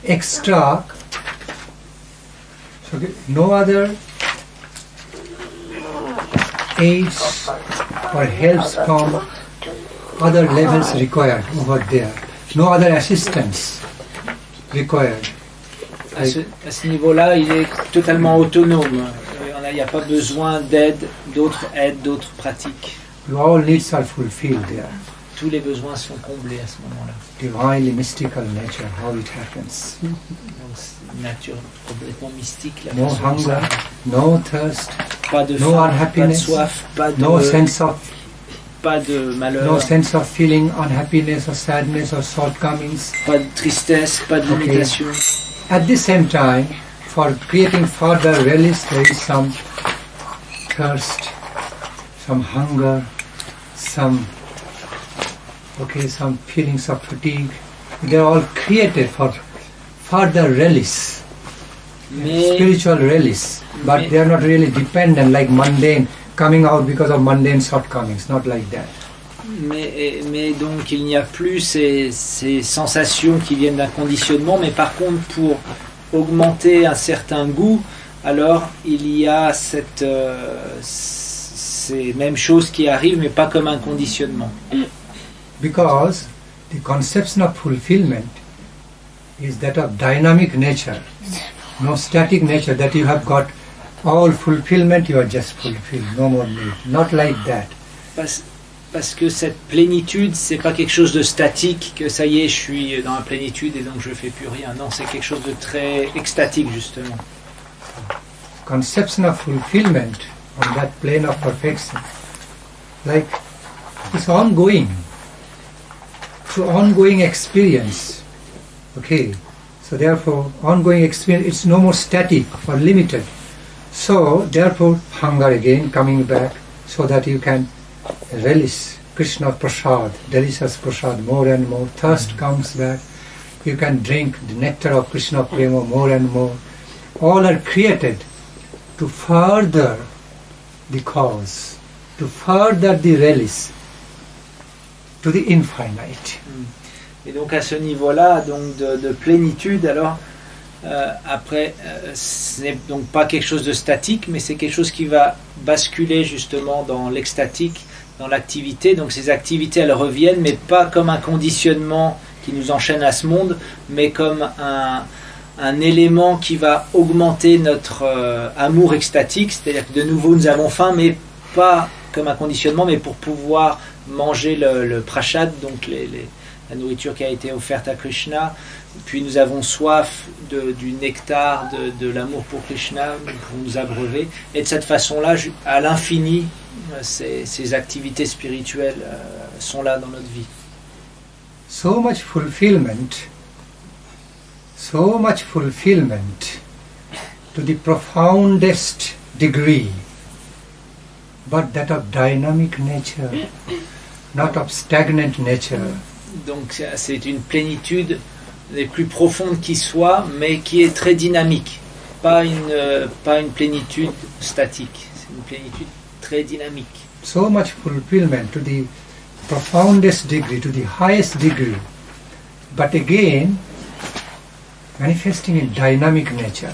extra, no other aids or helps from other levels required over there. No other assistance required. À ce niveau-là, il est totalement autonome. Il n'y a pas besoin d'aide, d'autres aides, d'autres pratiques. All needs are fulfilled there. Tous les besoins sont comblés à ce moment-là. Divinely mystical nature, how it happens. Donc, c'est une nature complètement mystique. La No hunger, no thirst, pas de no faim, unhappiness, pas de soif, pas de malheur, no sense of feeling unhappiness or sadness or shortcomings. pas de tristesse, pas de limitation. At the same time, for creating further release, there is some thirst, some hunger, some feelings of fatigue. They are all created for further release, spiritual release. But they are not really dependent like mundane, coming out because of mundane shortcomings, not like that. Mais donc il n'y a plus ces sensations qui viennent d'un conditionnement, mais par contre pour augmenter un certain goût, alors il y a ces mêmes choses qui arrivent, mais pas comme un conditionnement. Because the conception of fulfillment is that of dynamic nature, no static nature, that you have got all fulfillment, you are just fulfilled, no more need. Not like that. Parce que cette plénitude, c'est pas quelque chose de statique, que ça y est, je suis dans la plénitude et donc je fais plus rien. Non, c'est quelque chose de très extatique, justement. Conception of fulfillment on that plane of perfection, like it's ongoing, through ongoing experience. Okay, so therefore, ongoing experience, it's no more static or limited. So therefore, hunger again coming back, so that you can relish Krishna prasad, delicious prasad more and more. Thirst comes back. You can drink the nectar of Krishna prema more and more. All are created to further the cause, to further the relish to the infinite. Et donc à ce niveau-là, donc de plénitude, alors après, ce n'est donc pas quelque chose de statique, mais c'est quelque chose qui va basculer justement dans l'extatique, dans l'activité. Donc ces activités, elles reviennent, mais pas comme un conditionnement qui nous enchaîne à ce monde, mais comme un élément qui va augmenter notre amour extatique, c'est-à-dire que de nouveau nous avons faim, mais pas comme un conditionnement, mais pour pouvoir manger le prasad, donc la nourriture qui a été offerte à Krishna. Puis nous avons soif du nectar, de l'amour pour Krishna, pour nous abreuver. Et de cette façon-là, à l'infini, ces activités spirituelles sont là dans notre vie. So much fulfillment to the profoundest degree, but that of dynamic nature, not of stagnant nature. Donc c'est une plénitude les plus profondes qui soit, mais qui est très dynamique, pas une plénitude statique, c'est une plénitude très dynamique. So much fulfillment to the profoundest degree, to the highest degree, but again manifesting in dynamic nature.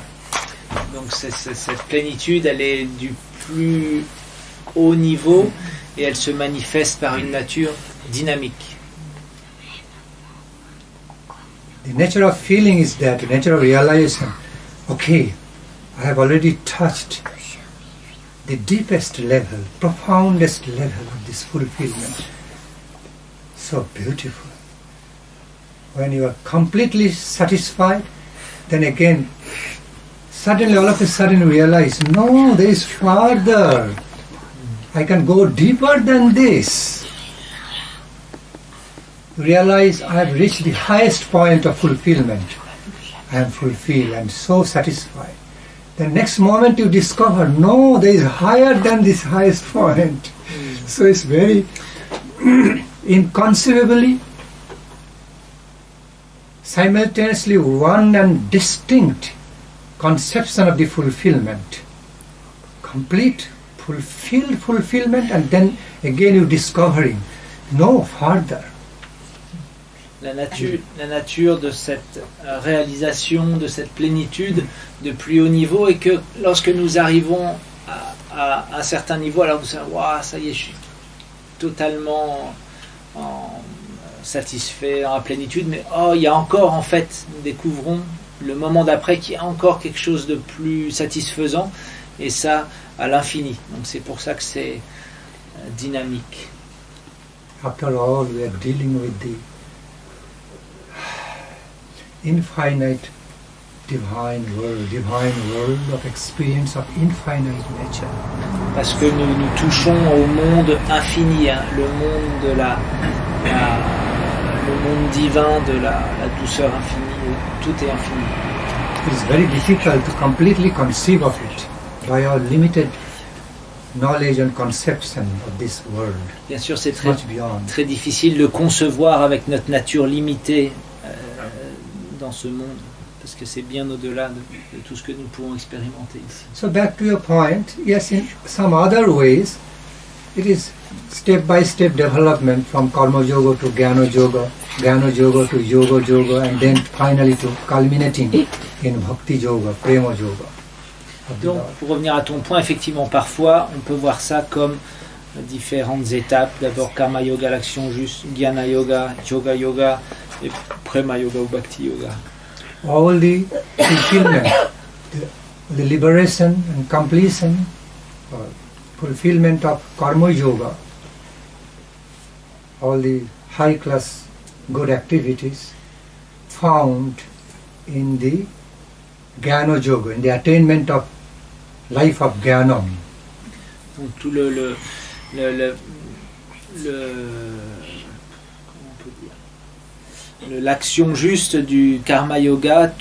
Donc cette plénitude, elle est du plus haut niveau et elle se manifeste par une nature dynamique. The nature of feeling is that, the nature of realization. Okay, I have already touched the deepest level, profoundest level of this fulfillment. So beautiful. When you are completely satisfied, then again, suddenly all of a sudden you realize, no, there is farther. I can go deeper than this. Realize I have reached the highest point of fulfillment. I am fulfilled and so satisfied. The next moment you discover, no, there is higher than this highest point. So it's very inconceivably, simultaneously one and distinct conception of the fulfillment. Complete, fulfilled fulfillment, and then again you discovering, no, farther. La nature de cette réalisation, de cette plénitude de plus haut niveau, et que lorsque nous arrivons à un certain niveau, alors nous savons, wow, ça y est, je suis totalement satisfait, dans la plénitude, mais il y a encore, en fait, nous découvrons le moment d'après qu'il y a encore quelque chose de plus satisfaisant, et ça à l'infini. Donc c'est pour ça que c'est dynamique. After all, we are dealing with the infinite divine world of experience of infinite nature. Parce que nous touchons au monde infini, hein, le monde de le monde divin, de la douceur infinie, où tout est infini. It is very difficult to completely conceive of it by our limited knowledge and conception of this world. Bien sûr, c'est It's much beyond. très difficile de concevoir avec notre nature limitée dans ce monde, parce que c'est bien au-delà de tout ce que nous pouvons expérimenter ici. So back to your point, yes, in some other ways, it is step-by-step development from karma yoga to jnana yoga to yoga, and then finally to culminating in bhakti yoga, prema yoga. Donc, pour revenir à ton point, effectivement, parfois, on peut voir ça comme différentes étapes. D'abord, karma yoga, l'action juste, jnana yoga, yoga, et prema yoga ou bhakti yoga. All the fulfillment, the liberation and completion, fulfillment of karma yoga, all the high-class good activities found in the jnana yoga, in the attainment of life of jnanam. Donc tout comment on peut dire, l'action juste du karma yoga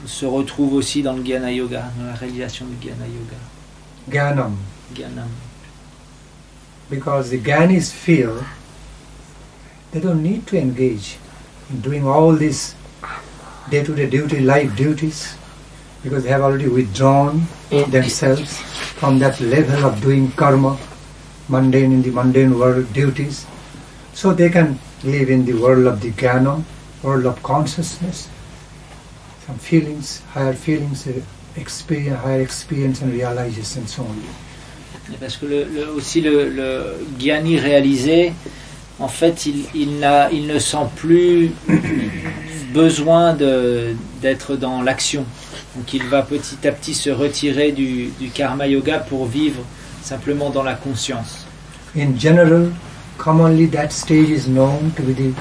se retrouve aussi dans le jnana yoga, dans la réalisation du jnana yoga. Jnanam. Because the jnanis feel they don't need to engage in doing all these day-to-day life duties, because they have already withdrawn themselves from that level of doing karma, in the mundane world duties. So they can live in the world of the jnana, world of consciousness, some feelings, higher experience and realization, so on. Parce que aussi le jnani réalisé, en fait, il ne sent plus besoin d'être dans l'action. Donc il va petit à petit se retirer du karma yoga pour vivre simplement dans la conscience. In general, commonly that stage is known to be the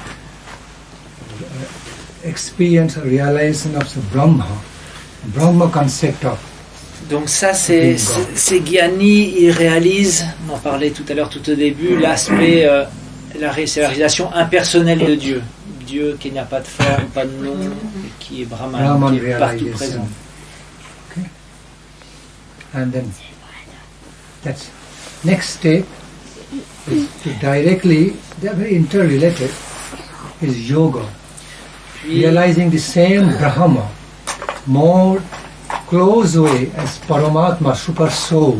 experience or realization of the Brahma concept of. Donc ça, ces jnanis, ils réalisent, on en parlait tout à l'heure tout au début, l'aspect, c'est la réalisation impersonnelle de Dieu. Dieu qui n'a pas de forme, pas de nom, qui est Brahman, qui est partout présent. Okay. And then that's next step is to directly, they are very interrelated, is yoga. Puis, realizing the same Brahma more close way as Paramatma, super soul,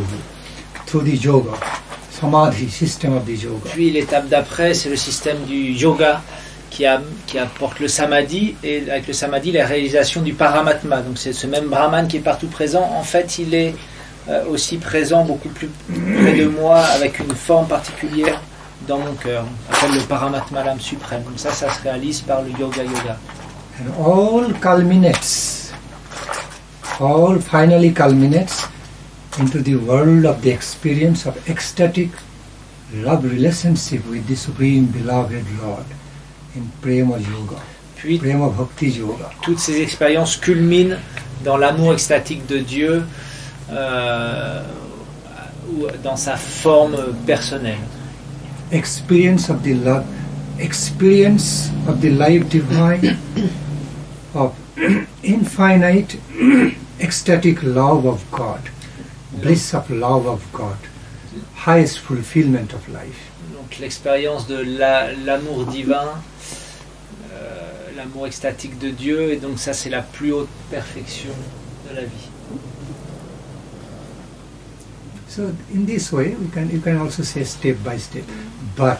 through the yoga, samadhi, system of the yoga. Puis l'étape d'après, c'est le système du yoga qui apporte le samadhi, et avec le samadhi, la réalisation du paramatma. Donc c'est ce même Brahman qui est partout présent. En fait, il est aussi présent beaucoup plus près de moi, avec une forme particulière dans mon cœur. On appelle le paramatma, l'âme suprême. Donc ça se réalise par le yoga. And all finally culminates into the world of the experience of ecstatic love relationship with the Supreme Beloved Lord in Prema Yoga, Puis Prema Bhakti Yoga. toutes ces expériences culminent dans l'amour extatique de Dieu, ou dans sa forme personnelle. Experience of the love, experience of the life divine, of infinite ecstatic love of God, bliss of love of God, highest fulfilment of life. Donc l'expérience de l'amour divin, l'amour extatique de Dieu, et donc ça c'est la plus haute perfection de la vie. So in this way, you can also say step by step, but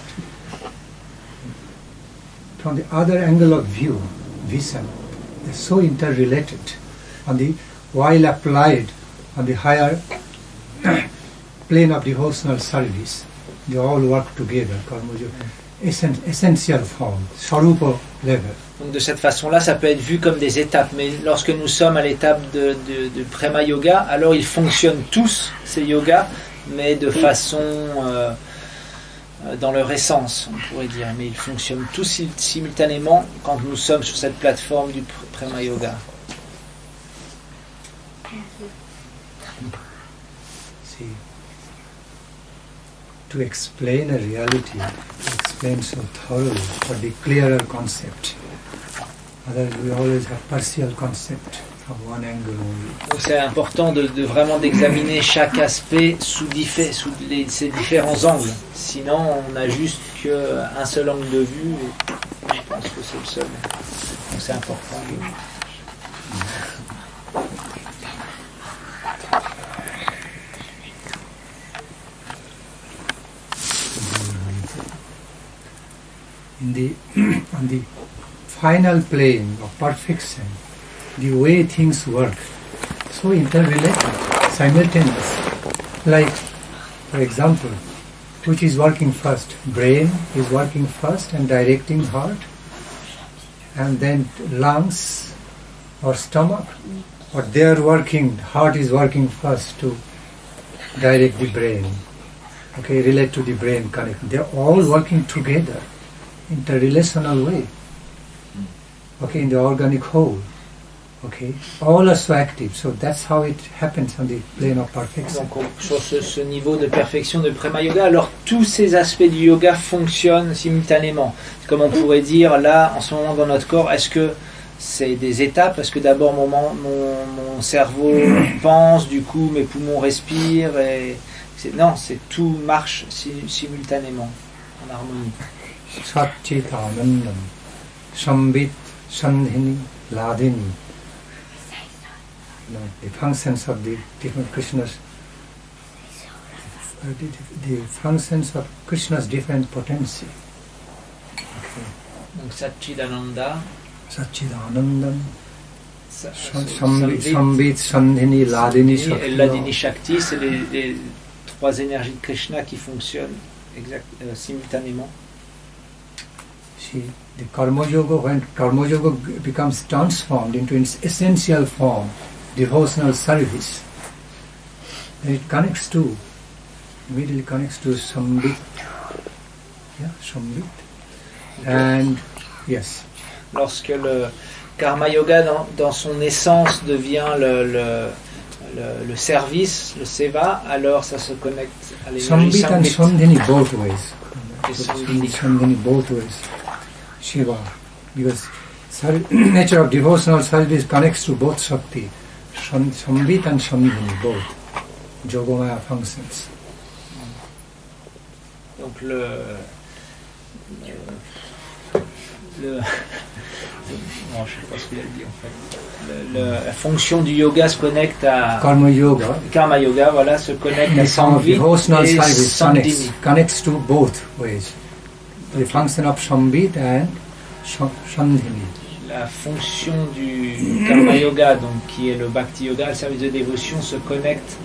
from the other angle of vision, they're so interrelated. While applied on the higher plane of devotional service, they all work together, essential form, Sarupa level. Donc de cette façon-là, ça peut être vu comme des étapes, mais lorsque nous sommes à l'étape de Prema Yoga, alors ils fonctionnent tous, ces yogas, mais de façon, dans leur essence, on pourrait dire, mais ils fonctionnent tous simultanément quand nous sommes sur cette plateforme du Prema Yoga. See, to explain a reality, to explain so thoroughly for the clearer concept. Otherwise we always have partial concept. from one angle only. Donc c'est important de vraiment d'examiner chaque aspect sous ces différents angles. Sinon, on n'a juste qu'un seul angle de vue. Et je pense que c'est le seul. Donc c'est important. On the final plane of perfection, the way things work, so interrelated, simultaneous. Like, for example, which is working first? Brain is working first and directing heart, and then lungs or stomach, or they are working, heart is working first to direct the brain. Okay, relate to the brain, connect. They are all working together, interrelational way. Okay, in the organic whole. Okay, all are so active. So that's how it happens on the plane of perfection. Donc sur ce niveau de perfection de Prema Yoga, alors tous ces aspects du yoga fonctionnent simultanément. Comme on pourrait dire là, en ce moment dans notre corps, est-ce que c'est des étapes? Parce que d'abord mon cerveau pense, du coup mes poumons respirent. Non, c'est tout marche simultanément, en harmonie. Satchitanandam, Shambit, Shandhini, Ladini. The functions of the different Krishna's, the functions of Krishna's different potency. Okay. Donc Satchidananda, Satchidanandam, Shambit, Shandhini, Ladini, Shakti. Et Ladini Shakti, c'est les trois énergies de Krishna qui fonctionnent simultanément. See, the Karma Yoga, when Karma Yoga becomes transformed into its essential form, devotional service, then it connects to, immediately connects to Sambit. Yeah, Sambit. And, yes. Lorsque le Karma Yoga, dans son essence, devient le service, le seva, alors ça se connecte à l'énergie Sambit and Sandhini both ways. Sandhini both ways. Shiva. Because nature of devotional service connects to both Shakti. Sambit and Sandhini both. Yogamaya functions. Donc non, je sais pas ce qu'il a dit en fait. La fonction du yoga se connecte à Karma Yoga. Karma Yoga, voilà, se connecte à Sambit et Sandhini. Connects to both ways. The function of Sambit and Sandhini. La fonction du Karma Yoga, donc qui est le Bhakti Yoga, le service de dévotion, se connecte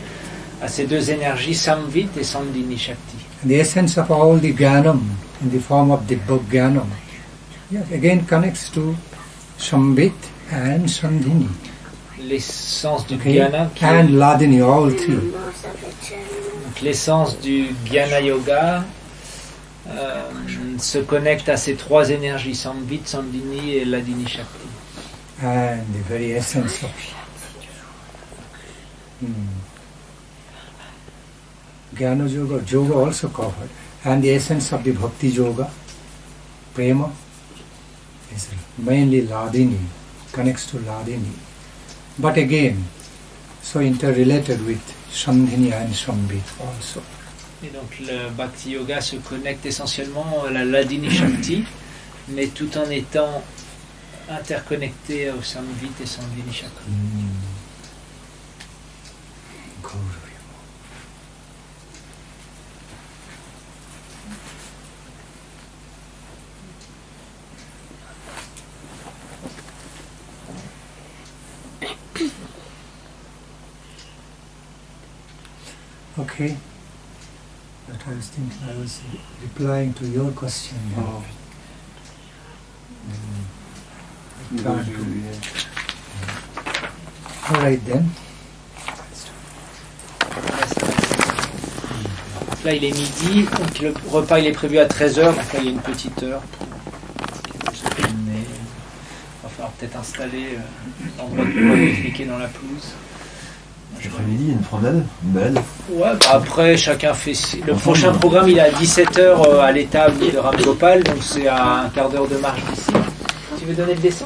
à ces deux énergies, Samvit et Sandhini Shakti. And the essence of all the Jnanam in the form of the Jnanam, yes, again connects to Sambit and Sandhini. L'essence du Jnana and Ladini, all three. Donc l'essence du Jnana Yoga se connecte à ces trois énergies, Samvit, Sandhini et Ladini Shakti. And the very essence of Jnana Yoga also covered. And the essence of the Bhakti Yoga, Prema, is mainly Ladini, connects to Ladini. But again, so interrelated with Sandhini and Sambit also. Et donc le Bhakti Yoga se connecte essentiellement à la Ladini Shakti, mais tout en étant interconnecté au Samvit et Sandhini Shakti. Okay. But I was thinking, I was replying to your question. Oh. All right then. Là il est midi, donc le repas il est prévu à 13h, donc là il y a une petite heure pour se promener. Il va falloir peut-être installer l'endroit de pouvoir pique-niquer dans la pelouse. L'après-midi, une promenade, une balade. Ouais, bah après chacun fait. Le prochain programme il est à 17h à l'étable de Ram Gopal, donc c'est à un quart d'heure de marche d'ici. Tu veux donner le dessin?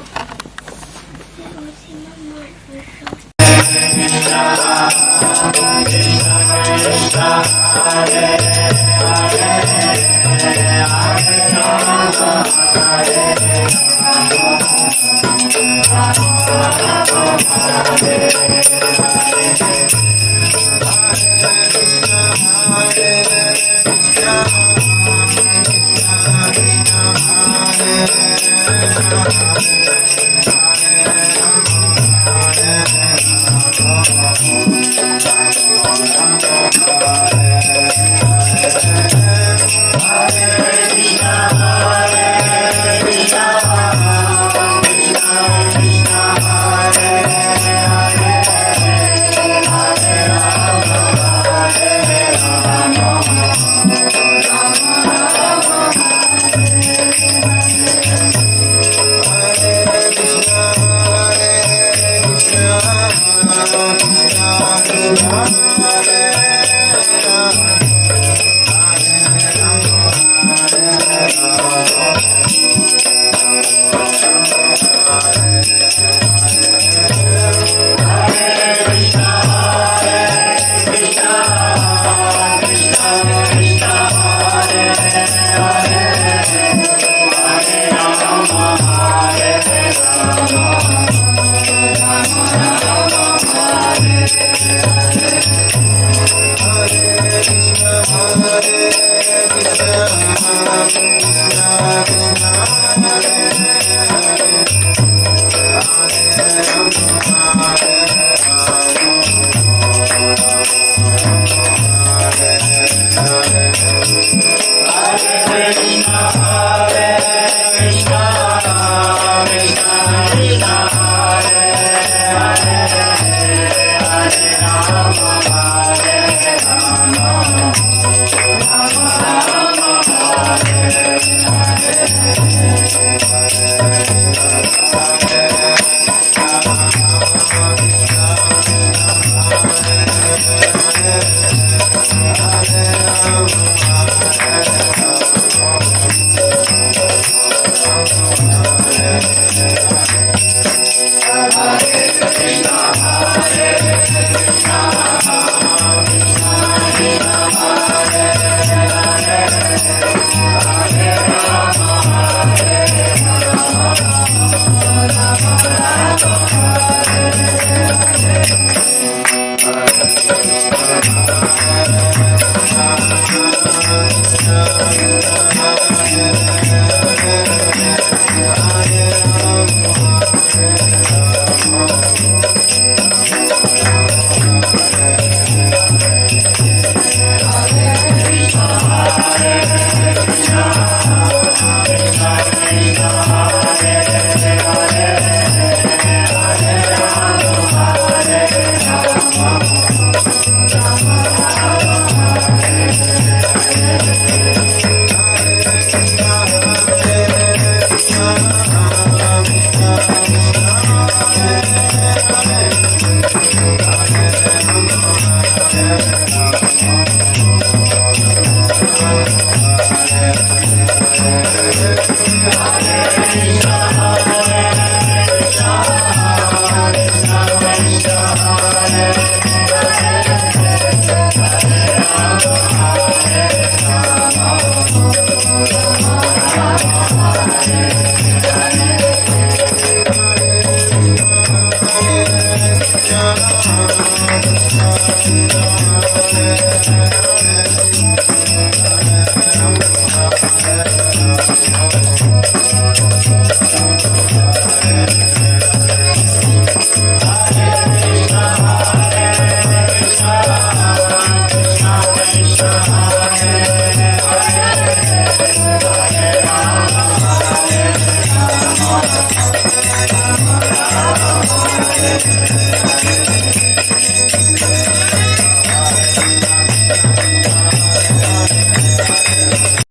Hare